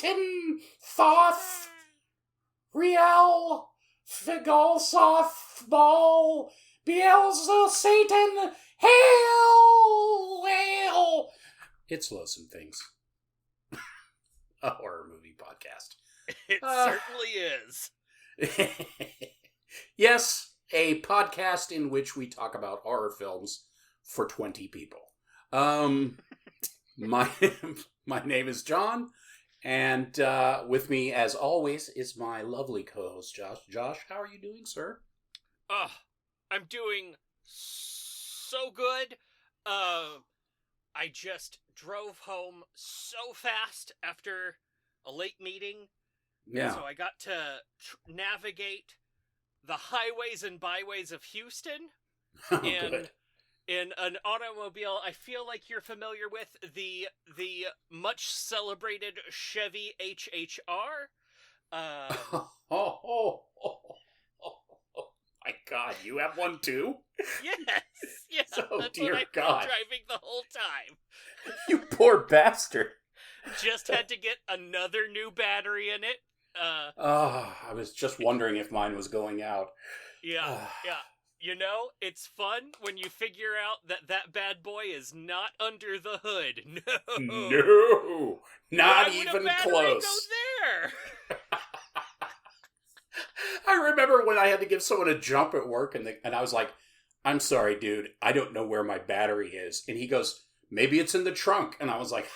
Satan, Thoth, Riel, Figolsoth, Ball, Beelzebub, Satan, Hail, Hail. It's Loathsome Things. A horror movie podcast. It certainly is. Yes, a podcast in which we talk about horror films for 20 people. My name is John, and with me, as always, is my lovely co-host, Josh. Josh, how are you doing, sir? I'm doing so good. I just drove home so fast after a late meeting. Yeah. So I got to navigate the highways and byways of Houston Good. in an automobile I feel like you're familiar with, the much celebrated Chevy HHR. Oh, my God, you have one too? Yes, yeah. Oh, that's dear what I've God. been driving the whole time. You poor bastard. Just had to get another new battery in it. I was just wondering if mine was going out. Yeah. You know, it's fun when you figure out that bad boy is not under the hood. No, not Why would even a battery close. Go there? I remember when I had to give someone a jump at work, and I was like, "I'm sorry, dude, I don't know where my battery is." And he goes, "Maybe it's in the trunk." And I was like,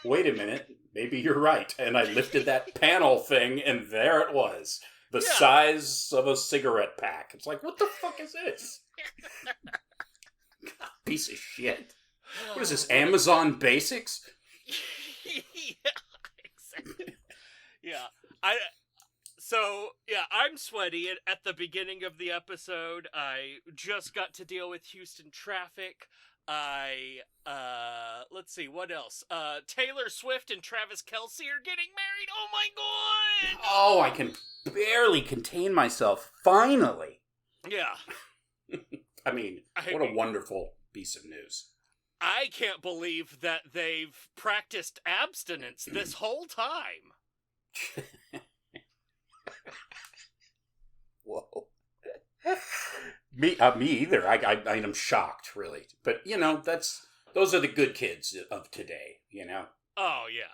"Wait a minute, maybe you're right." And I lifted that panel thing, and there it was. The size of a cigarette pack. It's like, what the fuck is this? Piece of shit. What is this, Amazon Basics? Yeah, exactly. Yeah. I'm sweaty. At the beginning of the episode, I just got to deal with Houston traffic. Let's see, what else? Taylor Swift and Travis Kelce are getting married. Oh my God! Oh, I can barely contain myself. Finally. Yeah. I mean, what a wonderful piece of news. I can't believe that they've practiced abstinence this whole time. Whoa. Me either. I am shocked, really. But, you know, those are the good kids of today, you know? Oh, yeah.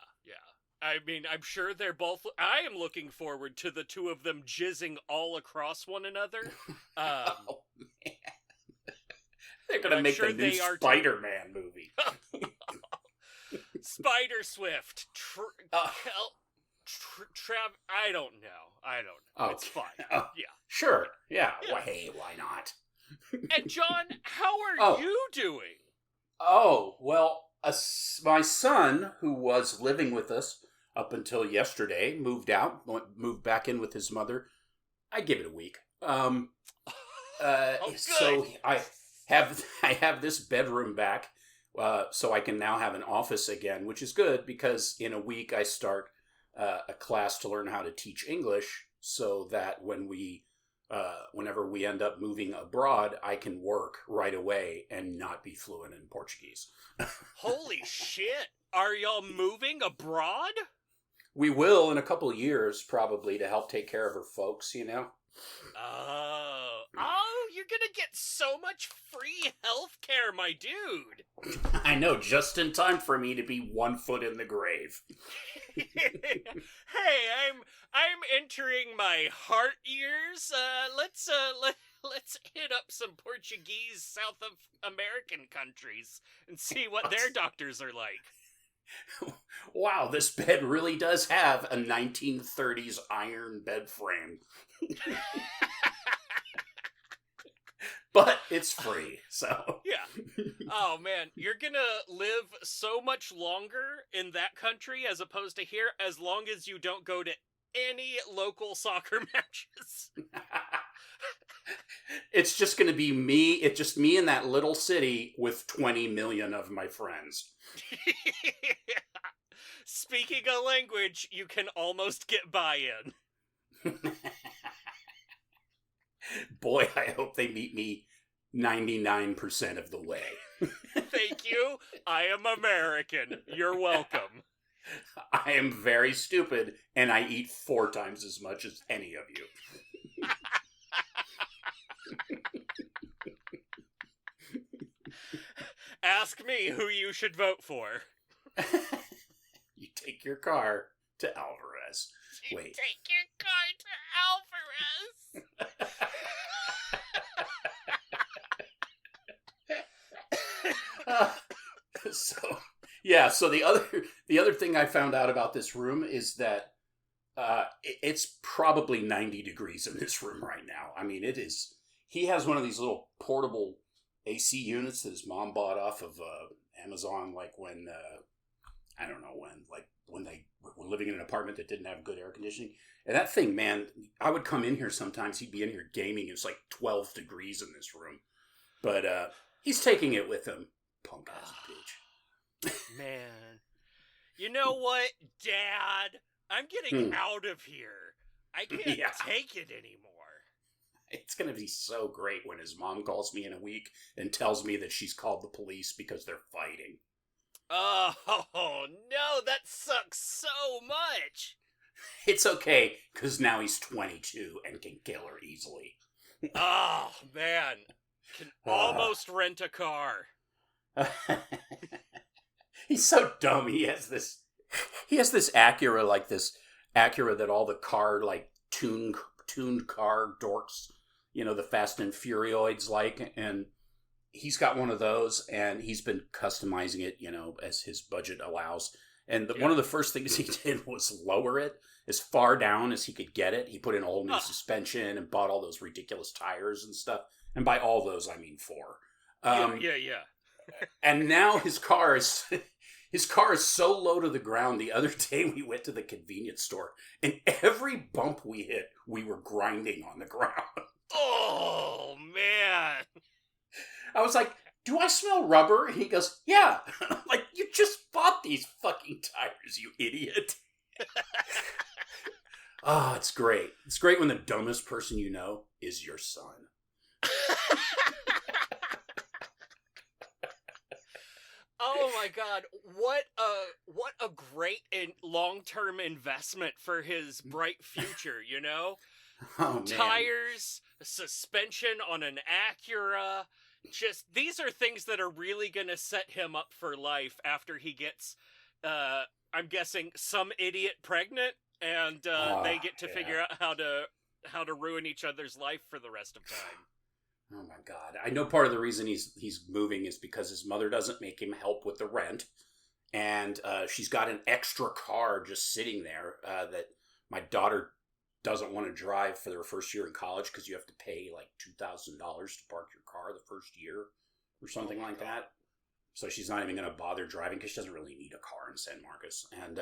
I mean, I'm sure they're both... I am looking forward to the two of them jizzing all across one another. Oh, man. They're going to make the new Spider-Man movie. Spider Swift. I don't know. Oh, it's fine. Yeah. Sure. Yeah. Well, hey, why not? And John, how are you doing? Oh, well, my son, who was living with us up until yesterday, moved back in with his mother. I give it a week. So I have this bedroom back, so I can now have an office again, which is good because in a week I start a class to learn how to teach English, so that whenever we end up moving abroad, I can work right away and not be fluent in Portuguese. Holy shit! Are y'all moving abroad? We will in a couple of years, probably, to help take care of her folks, you know? Oh, you're gonna get so much free health care, my dude! I know, just in time for me to be 1 foot in the grave. Hey, I'm entering my heart years. Let's hit up some Portuguese South American countries and see what their doctors are like. Wow, this bed really does have a 1930s iron bed frame. But it's free, so... Yeah. Oh, man, you're gonna live so much longer in that country as opposed to here, as long as you don't go to any local soccer matches. It's just gonna be me, it's just me in that little city with 20 million of my friends. Speaking a language you can almost get by-in. Boy, I hope they meet me 99% of the way. Thank you. I am American. You're welcome. I am very stupid, and I eat 4 times as much as any of you. Ask me who you should vote for. You take your car to Alvarez. You Wait. take your car to Alvarez. So the other thing I found out about this room is that it's probably 90 degrees in this room right now. I mean, it is. He has one of these little portable AC units that his mom bought off of Amazon, like when I don't know when they were living in an apartment that didn't have good air conditioning. And that thing, man, I would come in here sometimes. He'd be in here gaming. It was like 12 degrees in this room, but he's taking it with him. Punk ass bitch. Man, you know what, Dad? I'm getting out of here. I can't take it anymore. It's going to be so great when his mom calls me in a week and tells me that she's called the police because they're fighting. Oh, no, that sucks so much. It's okay, because now he's 22 and can kill her easily. Oh, man. Can almost rent a car. He's so dumb. He has this Acura, like this Acura that all the car, like, tuned car dorks, you know, the Fast and Furioids like, and he's got one of those, and he's been customizing it, you know, as his budget allows. And one of the first things he did was lower it as far down as he could get it. He put in a whole new suspension and bought all those ridiculous tires and stuff. And by all those, I mean 4. Yeah. And now his car is so low to the ground. The other day we went to the convenience store, and every bump we hit, we were grinding on the ground. Oh, man. I was like, do I smell rubber? And he goes, yeah. I'm like, you just bought these fucking tires, you idiot. Oh, it's great. It's great when the dumbest person you know is your son. Oh my God! What a great and long-term investment for his bright future. You know, tires, suspension on an Acura. Just these are things that are really going to set him up for life after he gets, I'm guessing, some idiot pregnant, and they get to figure out how to ruin each other's life for the rest of time. Oh my God. I know part of the reason he's moving is because his mother doesn't make him help with the rent. And she's got an extra car just sitting there that my daughter doesn't want to drive for their first year in college because you have to pay like $2,000 to park your car the first year or something like that. So she's not even going to bother driving because she doesn't really need a car in San Marcos. And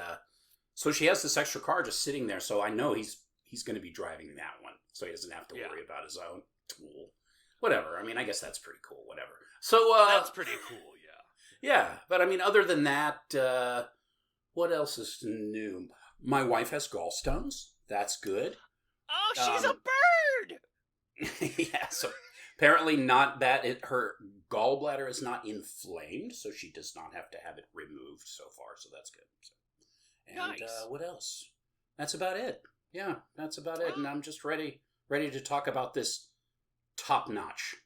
so she has this extra car just sitting there. So I know he's going to be driving that one. So he doesn't have to worry about his own tool. Whatever. I mean, I guess that's pretty cool. Whatever. So that's pretty cool. Yeah. Yeah, but I mean, other than that, what else is new? My wife has gallstones. That's good. Oh, she's a bird. Yeah. So apparently, not that her gallbladder is not inflamed, so she does not have to have it removed so far. So that's good. So, and nice. What else? That's about it. Yeah, that's about it. And I'm just ready to talk about this top-notch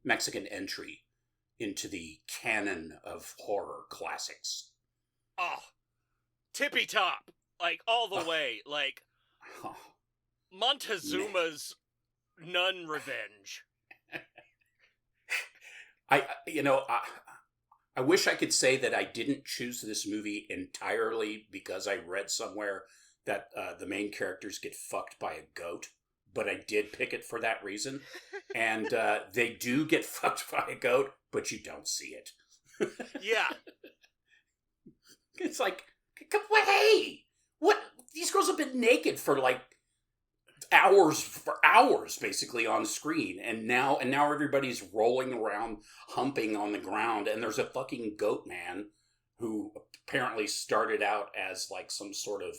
Mexican entry into the canon of horror classics. Oh, tippy top, like all the way, like Montezuma's nun revenge. I wish I could say that I didn't choose this movie entirely because I read somewhere that the main characters get fucked by a goat. But I did pick it for that reason. And they do get fucked by a goat, but you don't see it. Yeah. It's like, hey, what? These girls have been naked for like hours, basically on screen. And now everybody's rolling around, humping on the ground. And there's a fucking goat man who apparently started out as like some sort of,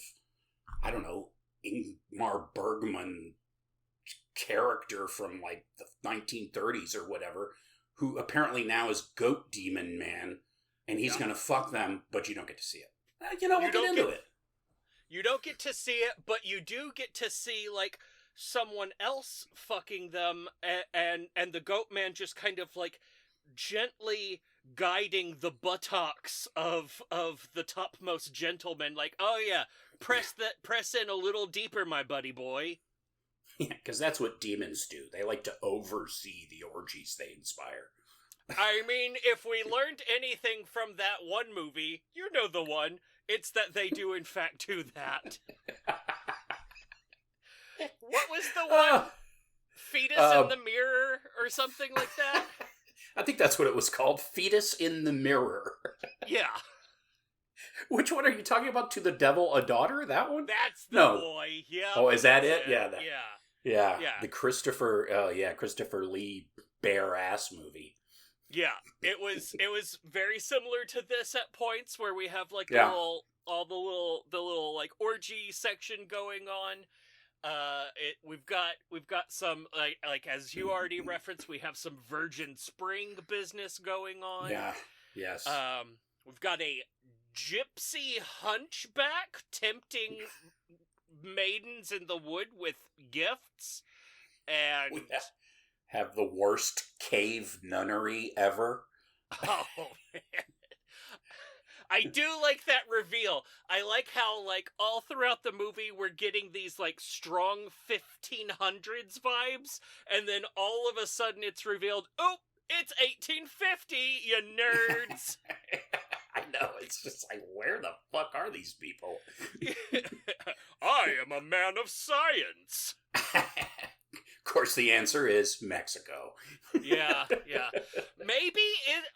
I don't know, Ingmar Bergman character from like the 1930s or whatever, who apparently now is Goat Demon Man, and he's gonna fuck them, but you don't get to see it. We'll get into it. You don't get to see it, but you do get to see, like, someone else fucking them, and the goat man just kind of, like, gently guiding the buttocks of the topmost gentleman, like, oh yeah, press in a little deeper, my buddy boy. Yeah, because that's what demons do. They like to oversee the orgies they inspire. I mean, if we learned anything from that one movie, you know the one, it's that they do in fact do that. What was the one? Fetus in the mirror or something like that? I think that's what it was called. Fetus in the mirror. Yeah. Which one are you talking about? To the Devil a Daughter? That one? That's the boy. Yeah. Oh, is that it? Yeah. Yeah. The Christopher Lee bare ass movie. Yeah. It was very similar to this at points where we have like the little like orgy section going on. We've got some like as you already referenced, we have some Virgin Spring business going on. Yeah. Yes. We've got a gypsy hunchback tempting maidens in the wood with gifts, and we have the worst cave nunnery ever. Oh man. I do like that reveal. I like how, like, all throughout the movie we're getting these, like, strong 1500s vibes, and then all of a sudden it's revealed, oh, it's 1850, you nerds! I know, it's just like, where the fuck are these people? I am a man of science! Of course, the answer is Mexico. Yeah. Maybe,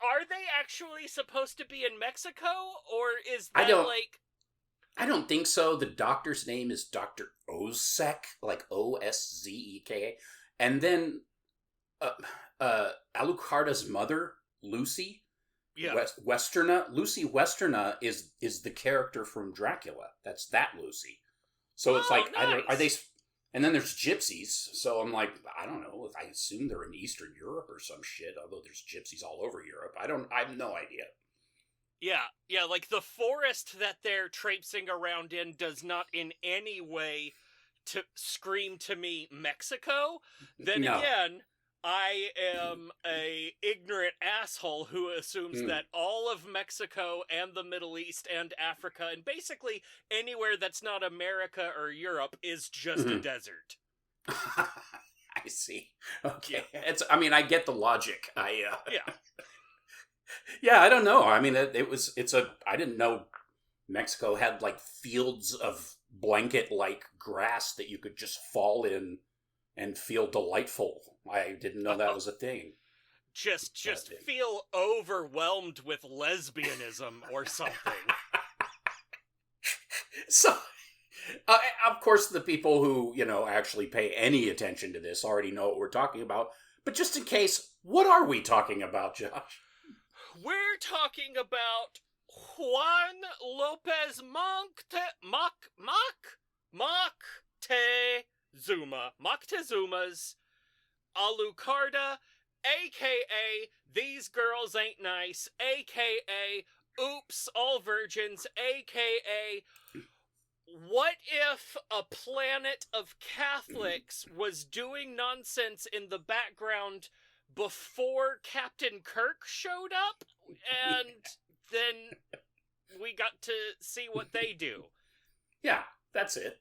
are they actually supposed to be in Mexico, or is that I don't think so. The doctor's name is Dr. Ozek, like Oszeka. And then Alucarda's mother, Lucy, Lucy Westerna is the character from Dracula. That's that Lucy. So it's like, nice. are they... And then there's gypsies, so I'm like, I don't know. I assume they're in Eastern Europe or some shit, although there's gypsies all over Europe. I have no idea. Yeah, like the forest that they're traipsing around in does not in any way to scream to me Mexico. Then again, I am a ignorant asshole who assumes that all of Mexico and the Middle East and Africa and basically anywhere that's not America or Europe is just a desert. I see. Okay. Yeah. I get the logic. Yeah, I don't know. I mean, I didn't know Mexico had like fields of blanket-like grass that you could just fall in and feel delightful. I didn't know that was a thing. Just feel overwhelmed with lesbianism or something. So, of course, the people who, actually pay any attention to this already know what we're talking about. But just in case, what are we talking about, Josh? We're talking about Juan López Moctezuma's Alucarda, a.k.a. These Girls Ain't Nice, a.k.a. Oops, All Virgins, a.k.a. What if a planet of Catholics was doing nonsense in the background before Captain Kirk showed up, and then we got to see what they do? Yeah, that's it.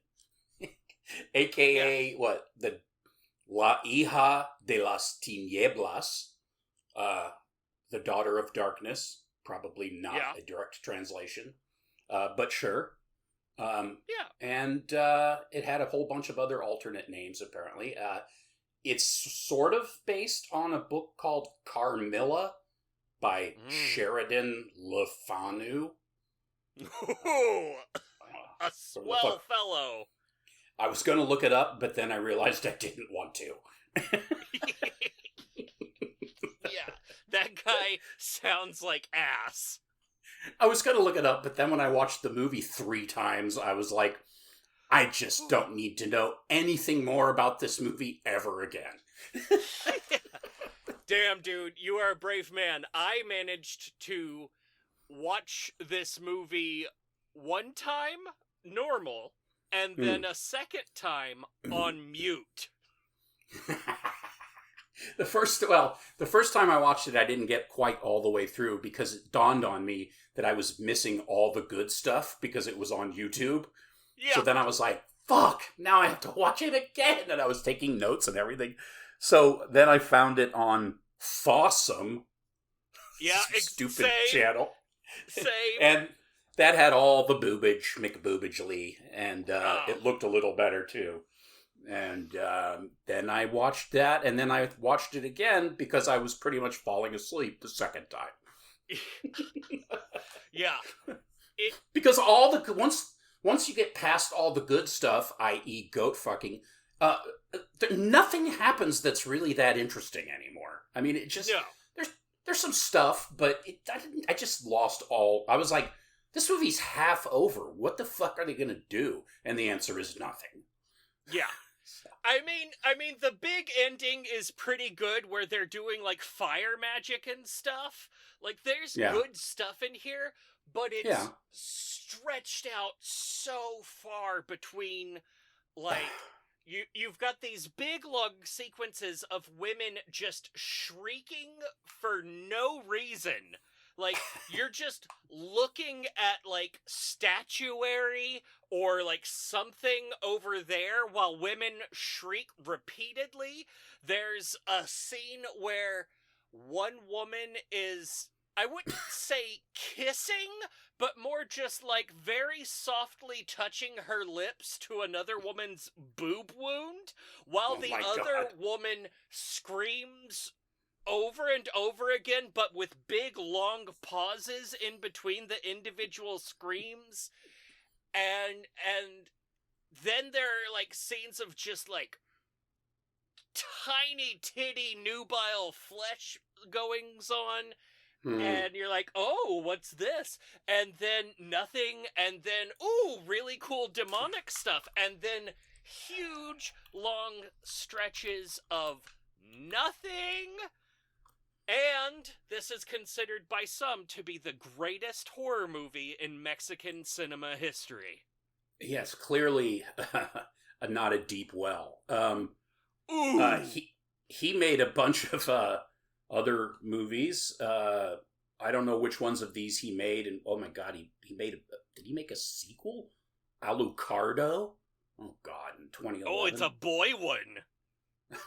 A.k.a. what? The La hija de las tinieblas, the daughter of darkness. Probably not a direct translation, but sure. And it had a whole bunch of other alternate names, apparently. It's sort of based on a book called Carmilla by Sheridan Le Fanu. A swell fellow. I was going to look it up, but then I realized I didn't want to. Yeah, that guy sounds like ass. I was going to look it up, but then when I watched the movie 3 times, I was like, I just don't need to know anything more about this movie ever again. Damn, dude, you are a brave man. I managed to watch this movie one time normal, and then a second time on mute. The first time I watched it, I didn't get quite all the way through because it dawned on me that I was missing all the good stuff because it was on YouTube. Yeah. So then I was like, fuck, now I have to watch it again. And I was taking notes and everything. So then I found it on Fossum. Yeah, stupid channel. Same. And that had all the boobage, McBoobagely, and it looked a little better too. And then I watched that, and then I watched it again because I was pretty much falling asleep the second time. Yeah. Because once you get past all the good stuff, i.e. goat fucking, nothing happens that's really that interesting anymore. I mean, it just... No. There's some stuff, but I just lost all... I was like, this movie's half over. What the fuck are they going to do? And the answer is nothing. Yeah. I mean, the big ending is pretty good where they're doing, like, fire magic and stuff. Like, there's good stuff in here, but it's stretched out so far between, like... You've got these big long sequences of women just shrieking for no reason. Like, you're just looking at, like, statuary or, like, something over there while women shriek repeatedly. There's a scene where one woman is, I wouldn't say kissing, but more just, like, very softly touching her lips to another woman's boob wound, while the other woman screams over and over again, but with big, long pauses in between the individual screams. And then there are, like, scenes of just, like, tiny titty nubile flesh goings on. And you're like, oh, what's this? And then nothing, and then, ooh, really cool demonic stuff. And then huge, long stretches of nothing. And this is considered by some to be the greatest horror movie in Mexican cinema history. Yes, clearly not a deep well. He made a bunch of... other movies. I don't know which ones of these he made, and oh my god, he made did he make a sequel? Alucarda? Oh god, in 2011. Oh, it's a boy one.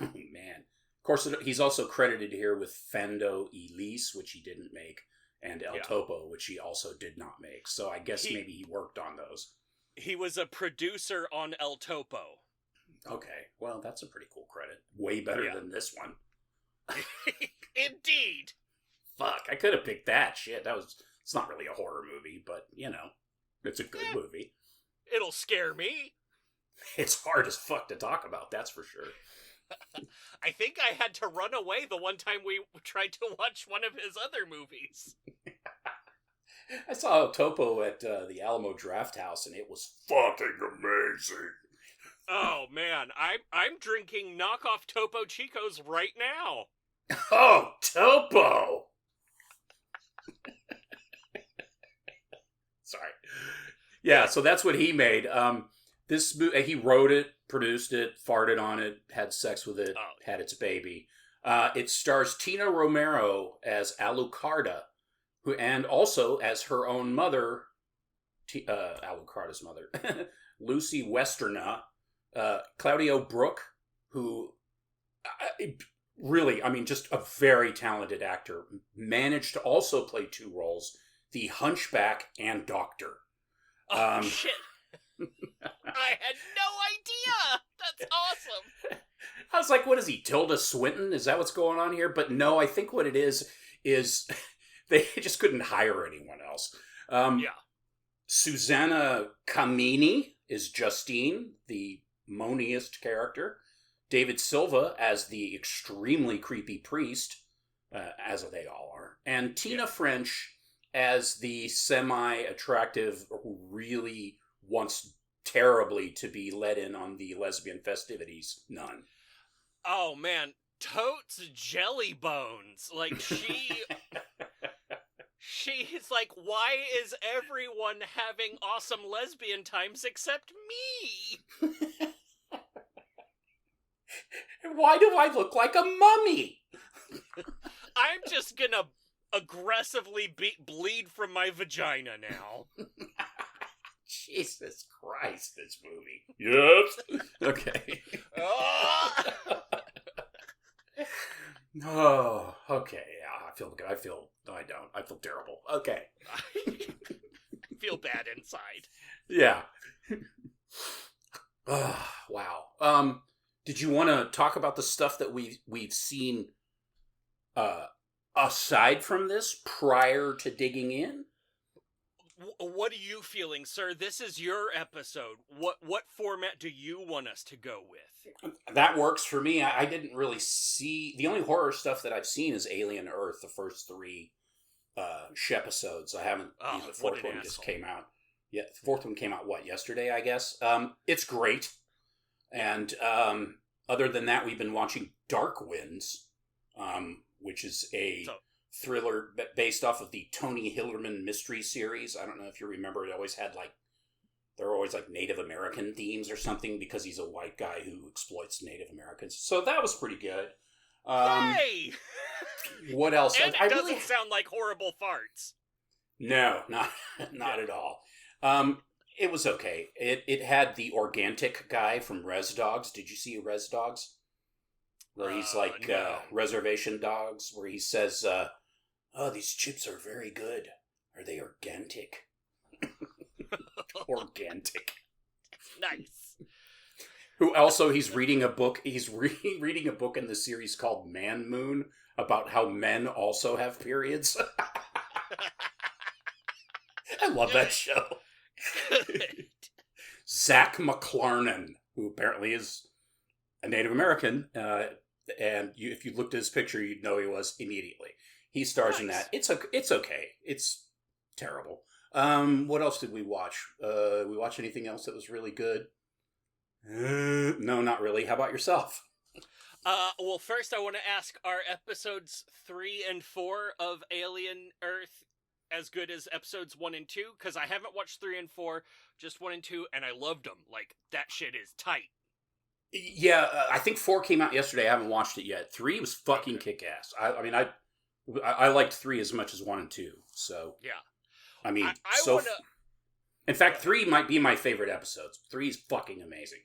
Oh man. Of course, he's also credited here with Fendo Elise, which he didn't make, and El Topo, which he also did not make. So I guess maybe he worked on those. He was a producer on El Topo. Okay, well, that's a pretty cool credit. Way better than this one. Indeed. Fuck, I could have picked that. Shit, it's not really a horror movie, but, you know, it's a good movie. It'll scare me. It's hard as fuck to talk about, that's for sure. I think I had to run away the one time we tried to watch one of his other movies. I saw Topo at the Alamo Draft House, and it was fucking amazing. Oh, man, I'm drinking knockoff Topo Chicos right now. Oh, Topo! Sorry. Yeah, so that's what he made. He wrote it, produced it, farted on it, had sex with it, had its baby. It stars Tina Romero as Alucarda, and also as her own mother, Alucarda's mother, Lucy Westerna, Claudio Brook, who really, I mean, just a very talented actor, managed to also play two roles, the Hunchback and Doctor. Oh, shit. I had no idea! That's awesome! I was like, what is he, Tilda Swinton? Is that what's going on here? But no, I think what it is they just couldn't hire anyone else. Susanna Camini is Justine, the moaniest character. David Silva as the extremely creepy priest, as they all are. And Tina French as the semi-attractive, who really wants terribly to be let in on the lesbian festivities nun. Oh, man. Totes jelly bones. Like, She's like, why is everyone having awesome lesbian times except me? Why do I look like a mummy? I'm just gonna aggressively bleed from my vagina now. Jesus Christ, this movie. Yes. Okay. Oh, okay. Yeah, I feel good. No, I don't. I feel terrible. Okay. I feel bad inside. Yeah. Wow. Did you want to talk about the stuff that we've seen aside from this prior to digging in? What are you feeling, sir? This is your episode. What format do you want us to go with? That works for me. I didn't really see... The only horror stuff that I've seen is Alien Earth, the first 3 episodes. I haven't... the 4th one just came out. Yeah, the 4th one came out, yesterday, I guess? It's great. And other than that, we've been watching Dark Winds, which is a thriller based off of the Tony Hillerman mystery series. I don't know if you remember, there were always Native American themes or something because he's a white guy who exploits Native Americans. So that was pretty good. Yay! What else? And it doesn't sound like horrible farts. No, not at all. It was okay. It had the Organic guy from Res Dogs. Did you see Res Dogs? Where he's no. Reservation Dogs, where he says, oh, these chips are very good. Are they organic? Organic. Nice. Who also, he's reading a book. He's reading a book in the series called Man Moon about how men also have periods. I love that show. Zach McClarnon, who apparently is a Native American, and if you looked at his picture, you'd know he was immediately. He stars in that. It's okay. It's terrible. What else did we watch? We watch anything else that was really good? No, not really. How about yourself? Well, first I want to ask, are episodes 3 and 4 of Alien Earth as good as episodes 1 and 2? Because I haven't watched 3 and 4, just 1 and 2, and I loved them. Like, that shit is tight. Yeah, I think 4 came out yesterday. I haven't watched it yet. 3 was fucking kick-ass. I liked 3 as much as 1 and 2. So yeah, I mean, in fact, 3 might be my favorite episodes. 3 is fucking amazing.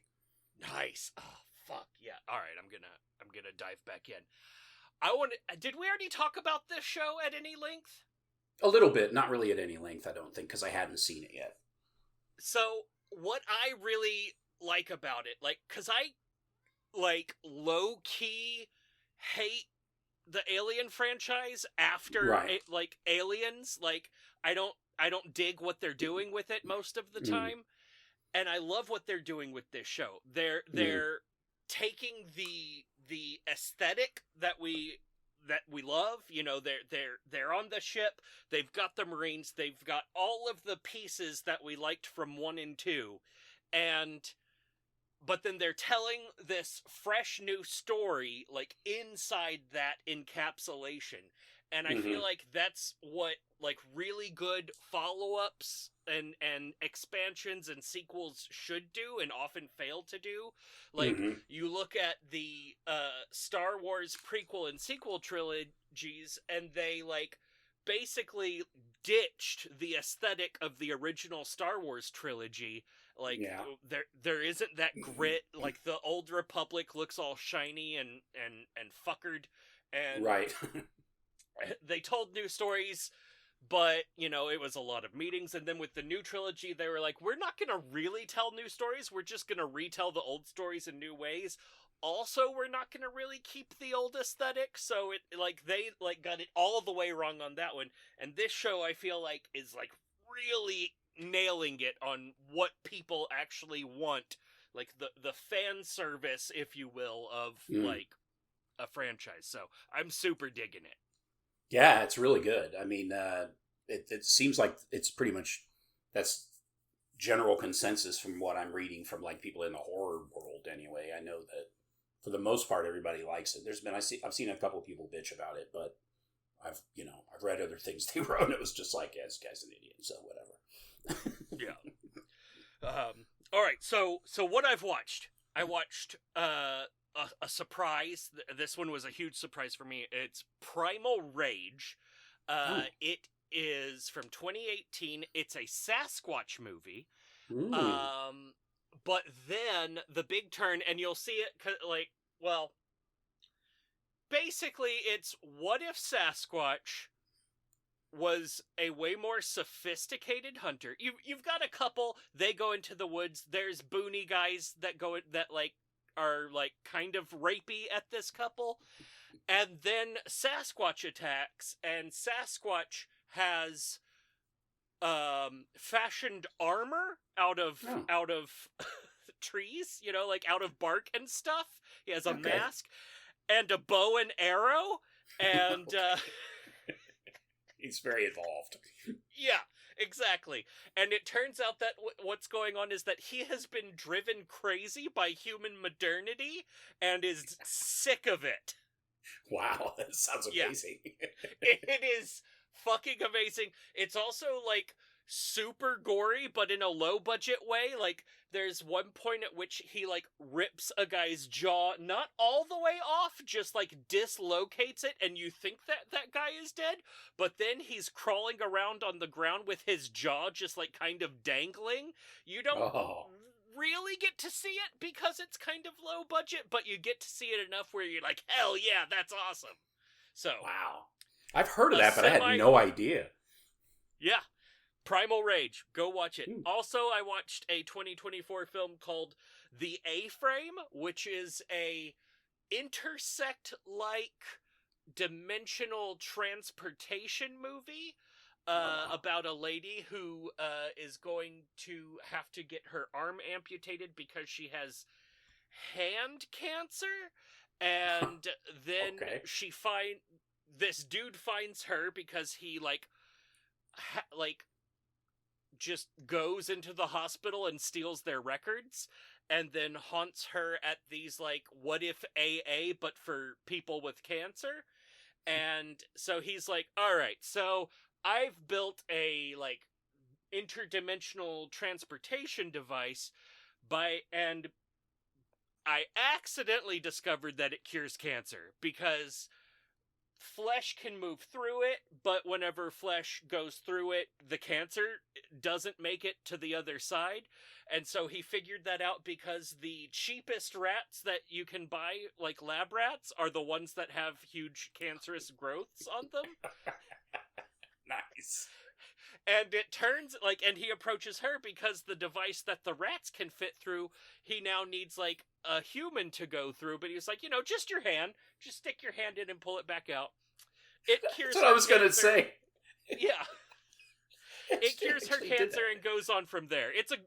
Nice. Oh fuck yeah! All right, I'm gonna dive back in. Did we already talk about this show at any length? A little bit, not really at any length, I don't think, because I hadn't seen it yet. So what I really like about it, because I low-key hate the Alien franchise after Aliens. I don't dig what they're doing with it most of the time, and I love what they're doing with this show. They're taking the aesthetic that we love. You know, they're on the ship. They've got the Marines. They've got all of the pieces that we liked from 1 and 2, but then they're telling this fresh new story, inside that encapsulation. And I feel like that's what, really good follow-ups and expansions and sequels should do and often fail to do. You look at the Star Wars prequel and sequel trilogies, and they, basically ditched the aesthetic of the original Star Wars trilogy. There isn't that grit. The Old Republic looks all shiny and fuckered, and right. They told new stories, but it was a lot of meetings. And then with the new trilogy, they were like, we're not gonna really tell new stories, we're just gonna retell the old stories in new ways. Also, we're not gonna really keep the old aesthetic, so they got it all the way wrong on that one. And this show, I feel like, is really nailing it on what people actually want, the fan service, if you will, of a franchise. So I'm super digging it. Yeah, it's really good. I mean, it seems like it's pretty much, that's general consensus from what I'm reading from people in the horror world anyway. I know that for the most part everybody likes it. I've seen a couple of people bitch about it, but I've read other things they wrote, and it was just like, yeah, this guy's an idiot, so whatever. Yeah. All right. So what I've watched, I watched a surprise. This one was a huge surprise for me. It's Primal Rage. It is from 2018. It's a Sasquatch movie. But then the big turn, and you'll see it basically it's what if Sasquatch was a way more sophisticated hunter. You've got a couple, they go into the woods, there's boony guys that are kind of rapey at this couple, and then Sasquatch attacks, and Sasquatch has fashioned armor out of trees, out of bark and stuff. He has a mask and a bow and arrow, and he's very evolved. Yeah, exactly. And it turns out that what's going on is that he has been driven crazy by human modernity and is sick of it. Wow, that sounds amazing. Yeah. It is fucking amazing. It's also super gory, but in a low budget way. There's one point at which he rips a guy's jaw, not all the way off, just dislocates it, and you think that guy is dead, but then he's crawling around on the ground with his jaw just kind of dangling. You don't really get to see it because it's kind of low budget, but you get to see it enough where you're like, hell yeah, that's awesome. So wow, I've heard of that, but I had no idea. Yeah. Primal Rage. Go watch it. Also, I watched a 2024 film called The A-Frame, which is a intersect-like dimensional transportation movie about a lady who is going to have to get her arm amputated because she has hand cancer, and then this dude finds her because he just goes into the hospital and steals their records, and then haunts her at these what if AA but for people with cancer. And so he's like, all right, so I've built a interdimensional transportation device and I accidentally discovered that it cures cancer because flesh can move through it, but whenever flesh goes through it, the cancer doesn't make it to the other side. And so he figured that out because the cheapest rats that you can buy, lab rats, are the ones that have huge cancerous growths on them. Nice. And it turns, and he approaches her because the device that the rats can fit through, he now needs, a human to go through. But he's like, just your hand. Just stick your hand in and pull it back out. It cures That's what I was going to say. Yeah. It cures her cancer and goes on from there. It's a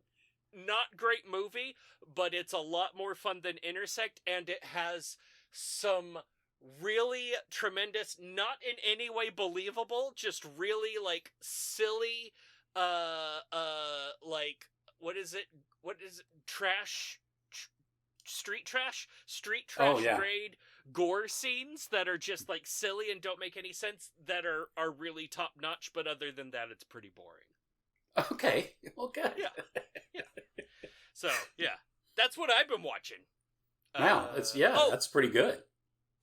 not great movie, but it's a lot more fun than Intersect, and it has some really tremendous, not in any way believable, just really silly what is it street trash grade gore scenes that are just silly and don't make any sense, that are really top notch, but other than that it's pretty boring. Okay, well, good. Yeah. So yeah, that's what I've been watching. Wow, that's pretty good.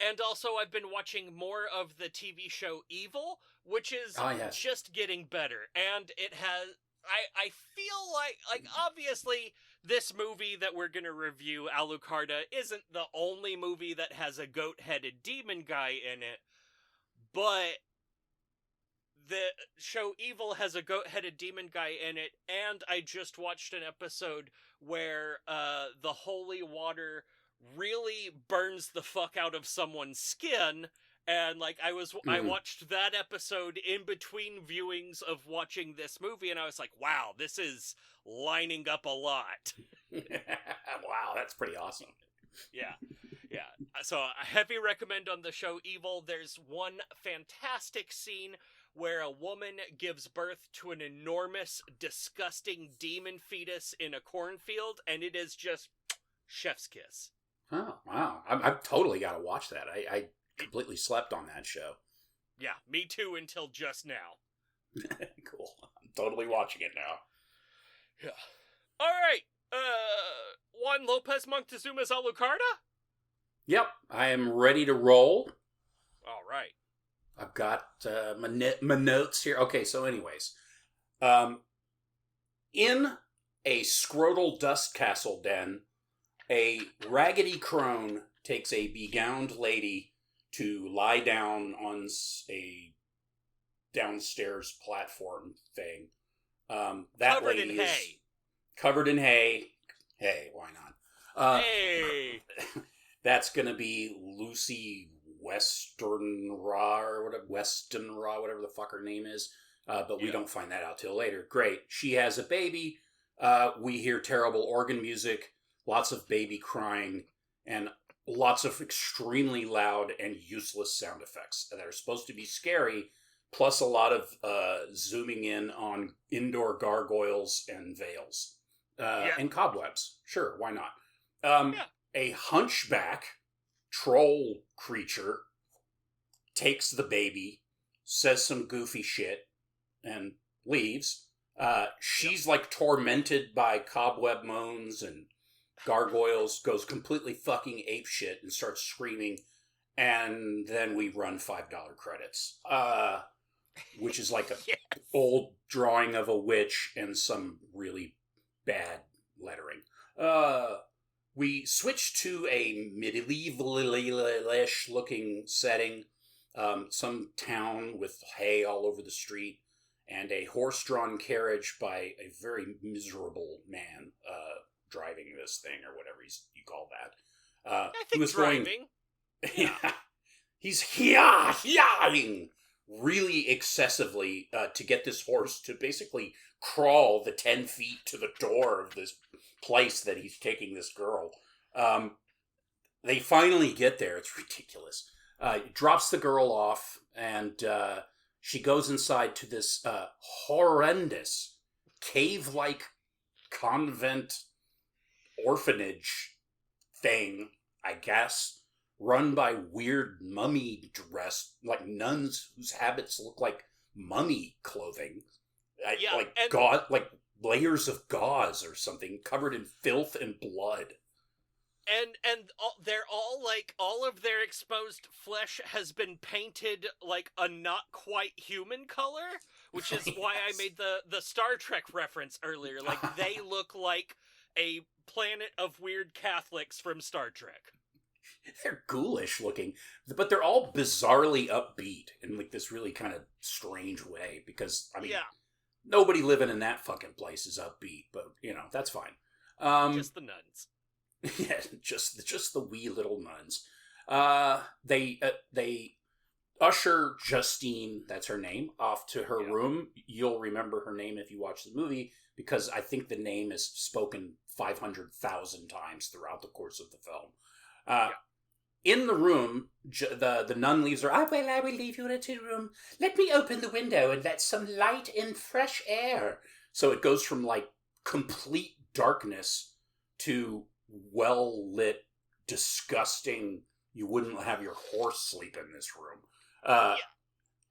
And also, I've been watching more of the TV show Evil, which is just getting better. And it has... I feel obviously, this movie that we're going to review, Alucarda, isn't the only movie that has a goat-headed demon guy in it. But the show Evil has a goat-headed demon guy in it, and I just watched an episode where the holy water really burns the fuck out of someone's skin, and I watched that episode in between viewings of watching this movie, and I was like, wow, this is lining up a lot. Wow, that's pretty awesome. Yeah. So a heavy recommend on the show Evil. There's one fantastic scene where a woman gives birth to an enormous, disgusting demon fetus in a cornfield, and it is just chef's kiss. Oh, wow. I've totally got to watch that. I completely slept on that show. Yeah, me too until just now. Cool. I'm totally watching it now. Yeah. All right. Juan López Moctezuma's Alucarda? Yep, I am ready to roll. All right. I've got my notes here. Okay, so anyways. In a scrotal dust castle den, a raggedy crone takes a begowned lady to lie down on a downstairs platform thing. That Covered lady in is hay. covered in hay. Hey, why not? Hey! That's gonna be Lucy Westonraw or whatever, whatever the fuck her name is. But we don't find that out till later. Great. She has a baby. We hear terrible organ music, lots of baby crying, and lots of extremely loud and useless sound effects that are supposed to be scary, plus a lot of zooming in on indoor gargoyles and veils. And cobwebs. Sure, why not? A hunchback troll creature takes the baby, says some goofy shit, and leaves. She's like tormented by cobweb moans and gargoyles, goes completely fucking apeshit and starts screaming, and then we run $5 credits. Which is like a old drawing of a witch and some really bad lettering. We switch to a medieval-ish looking setting, some town with hay all over the street, and a horse-drawn carriage by a very miserable man driving this thing, or whatever you call that. I think driving. Yeah. He's hiyaing really excessively to get this horse to basically crawl the 10 feet to the door of this place that he's taking this girl. They finally get there. It's ridiculous. Drops the girl off, and she goes inside to this horrendous cave-like convent orphanage thing, I guess, run by weird mummy-dressed, like nuns whose habits look like mummy clothing. Like layers of gauze or something, covered in filth and blood. And they're all like, all of their exposed flesh has been painted like a not quite human color, which is why I made the Star Trek reference earlier. Like, they look like a planet of weird Catholics from Star Trek. They're ghoulish looking, but they're all bizarrely upbeat in like this really kind of strange way, because, I mean, nobody living in that fucking place is upbeat, but, you know, that's fine. Just the nuns. Yeah, just the wee little nuns. They usher Justine, that's her name, off to her room. You'll remember her name if you watch the movie, because I think the name is spoken 500,000 times throughout the course of the film. In the room, the nun leaves her. I will leave you in a room. Let me open the window and let some light and fresh air. So it goes from like complete darkness to well-lit, disgusting, you wouldn't have your horse sleep in this room.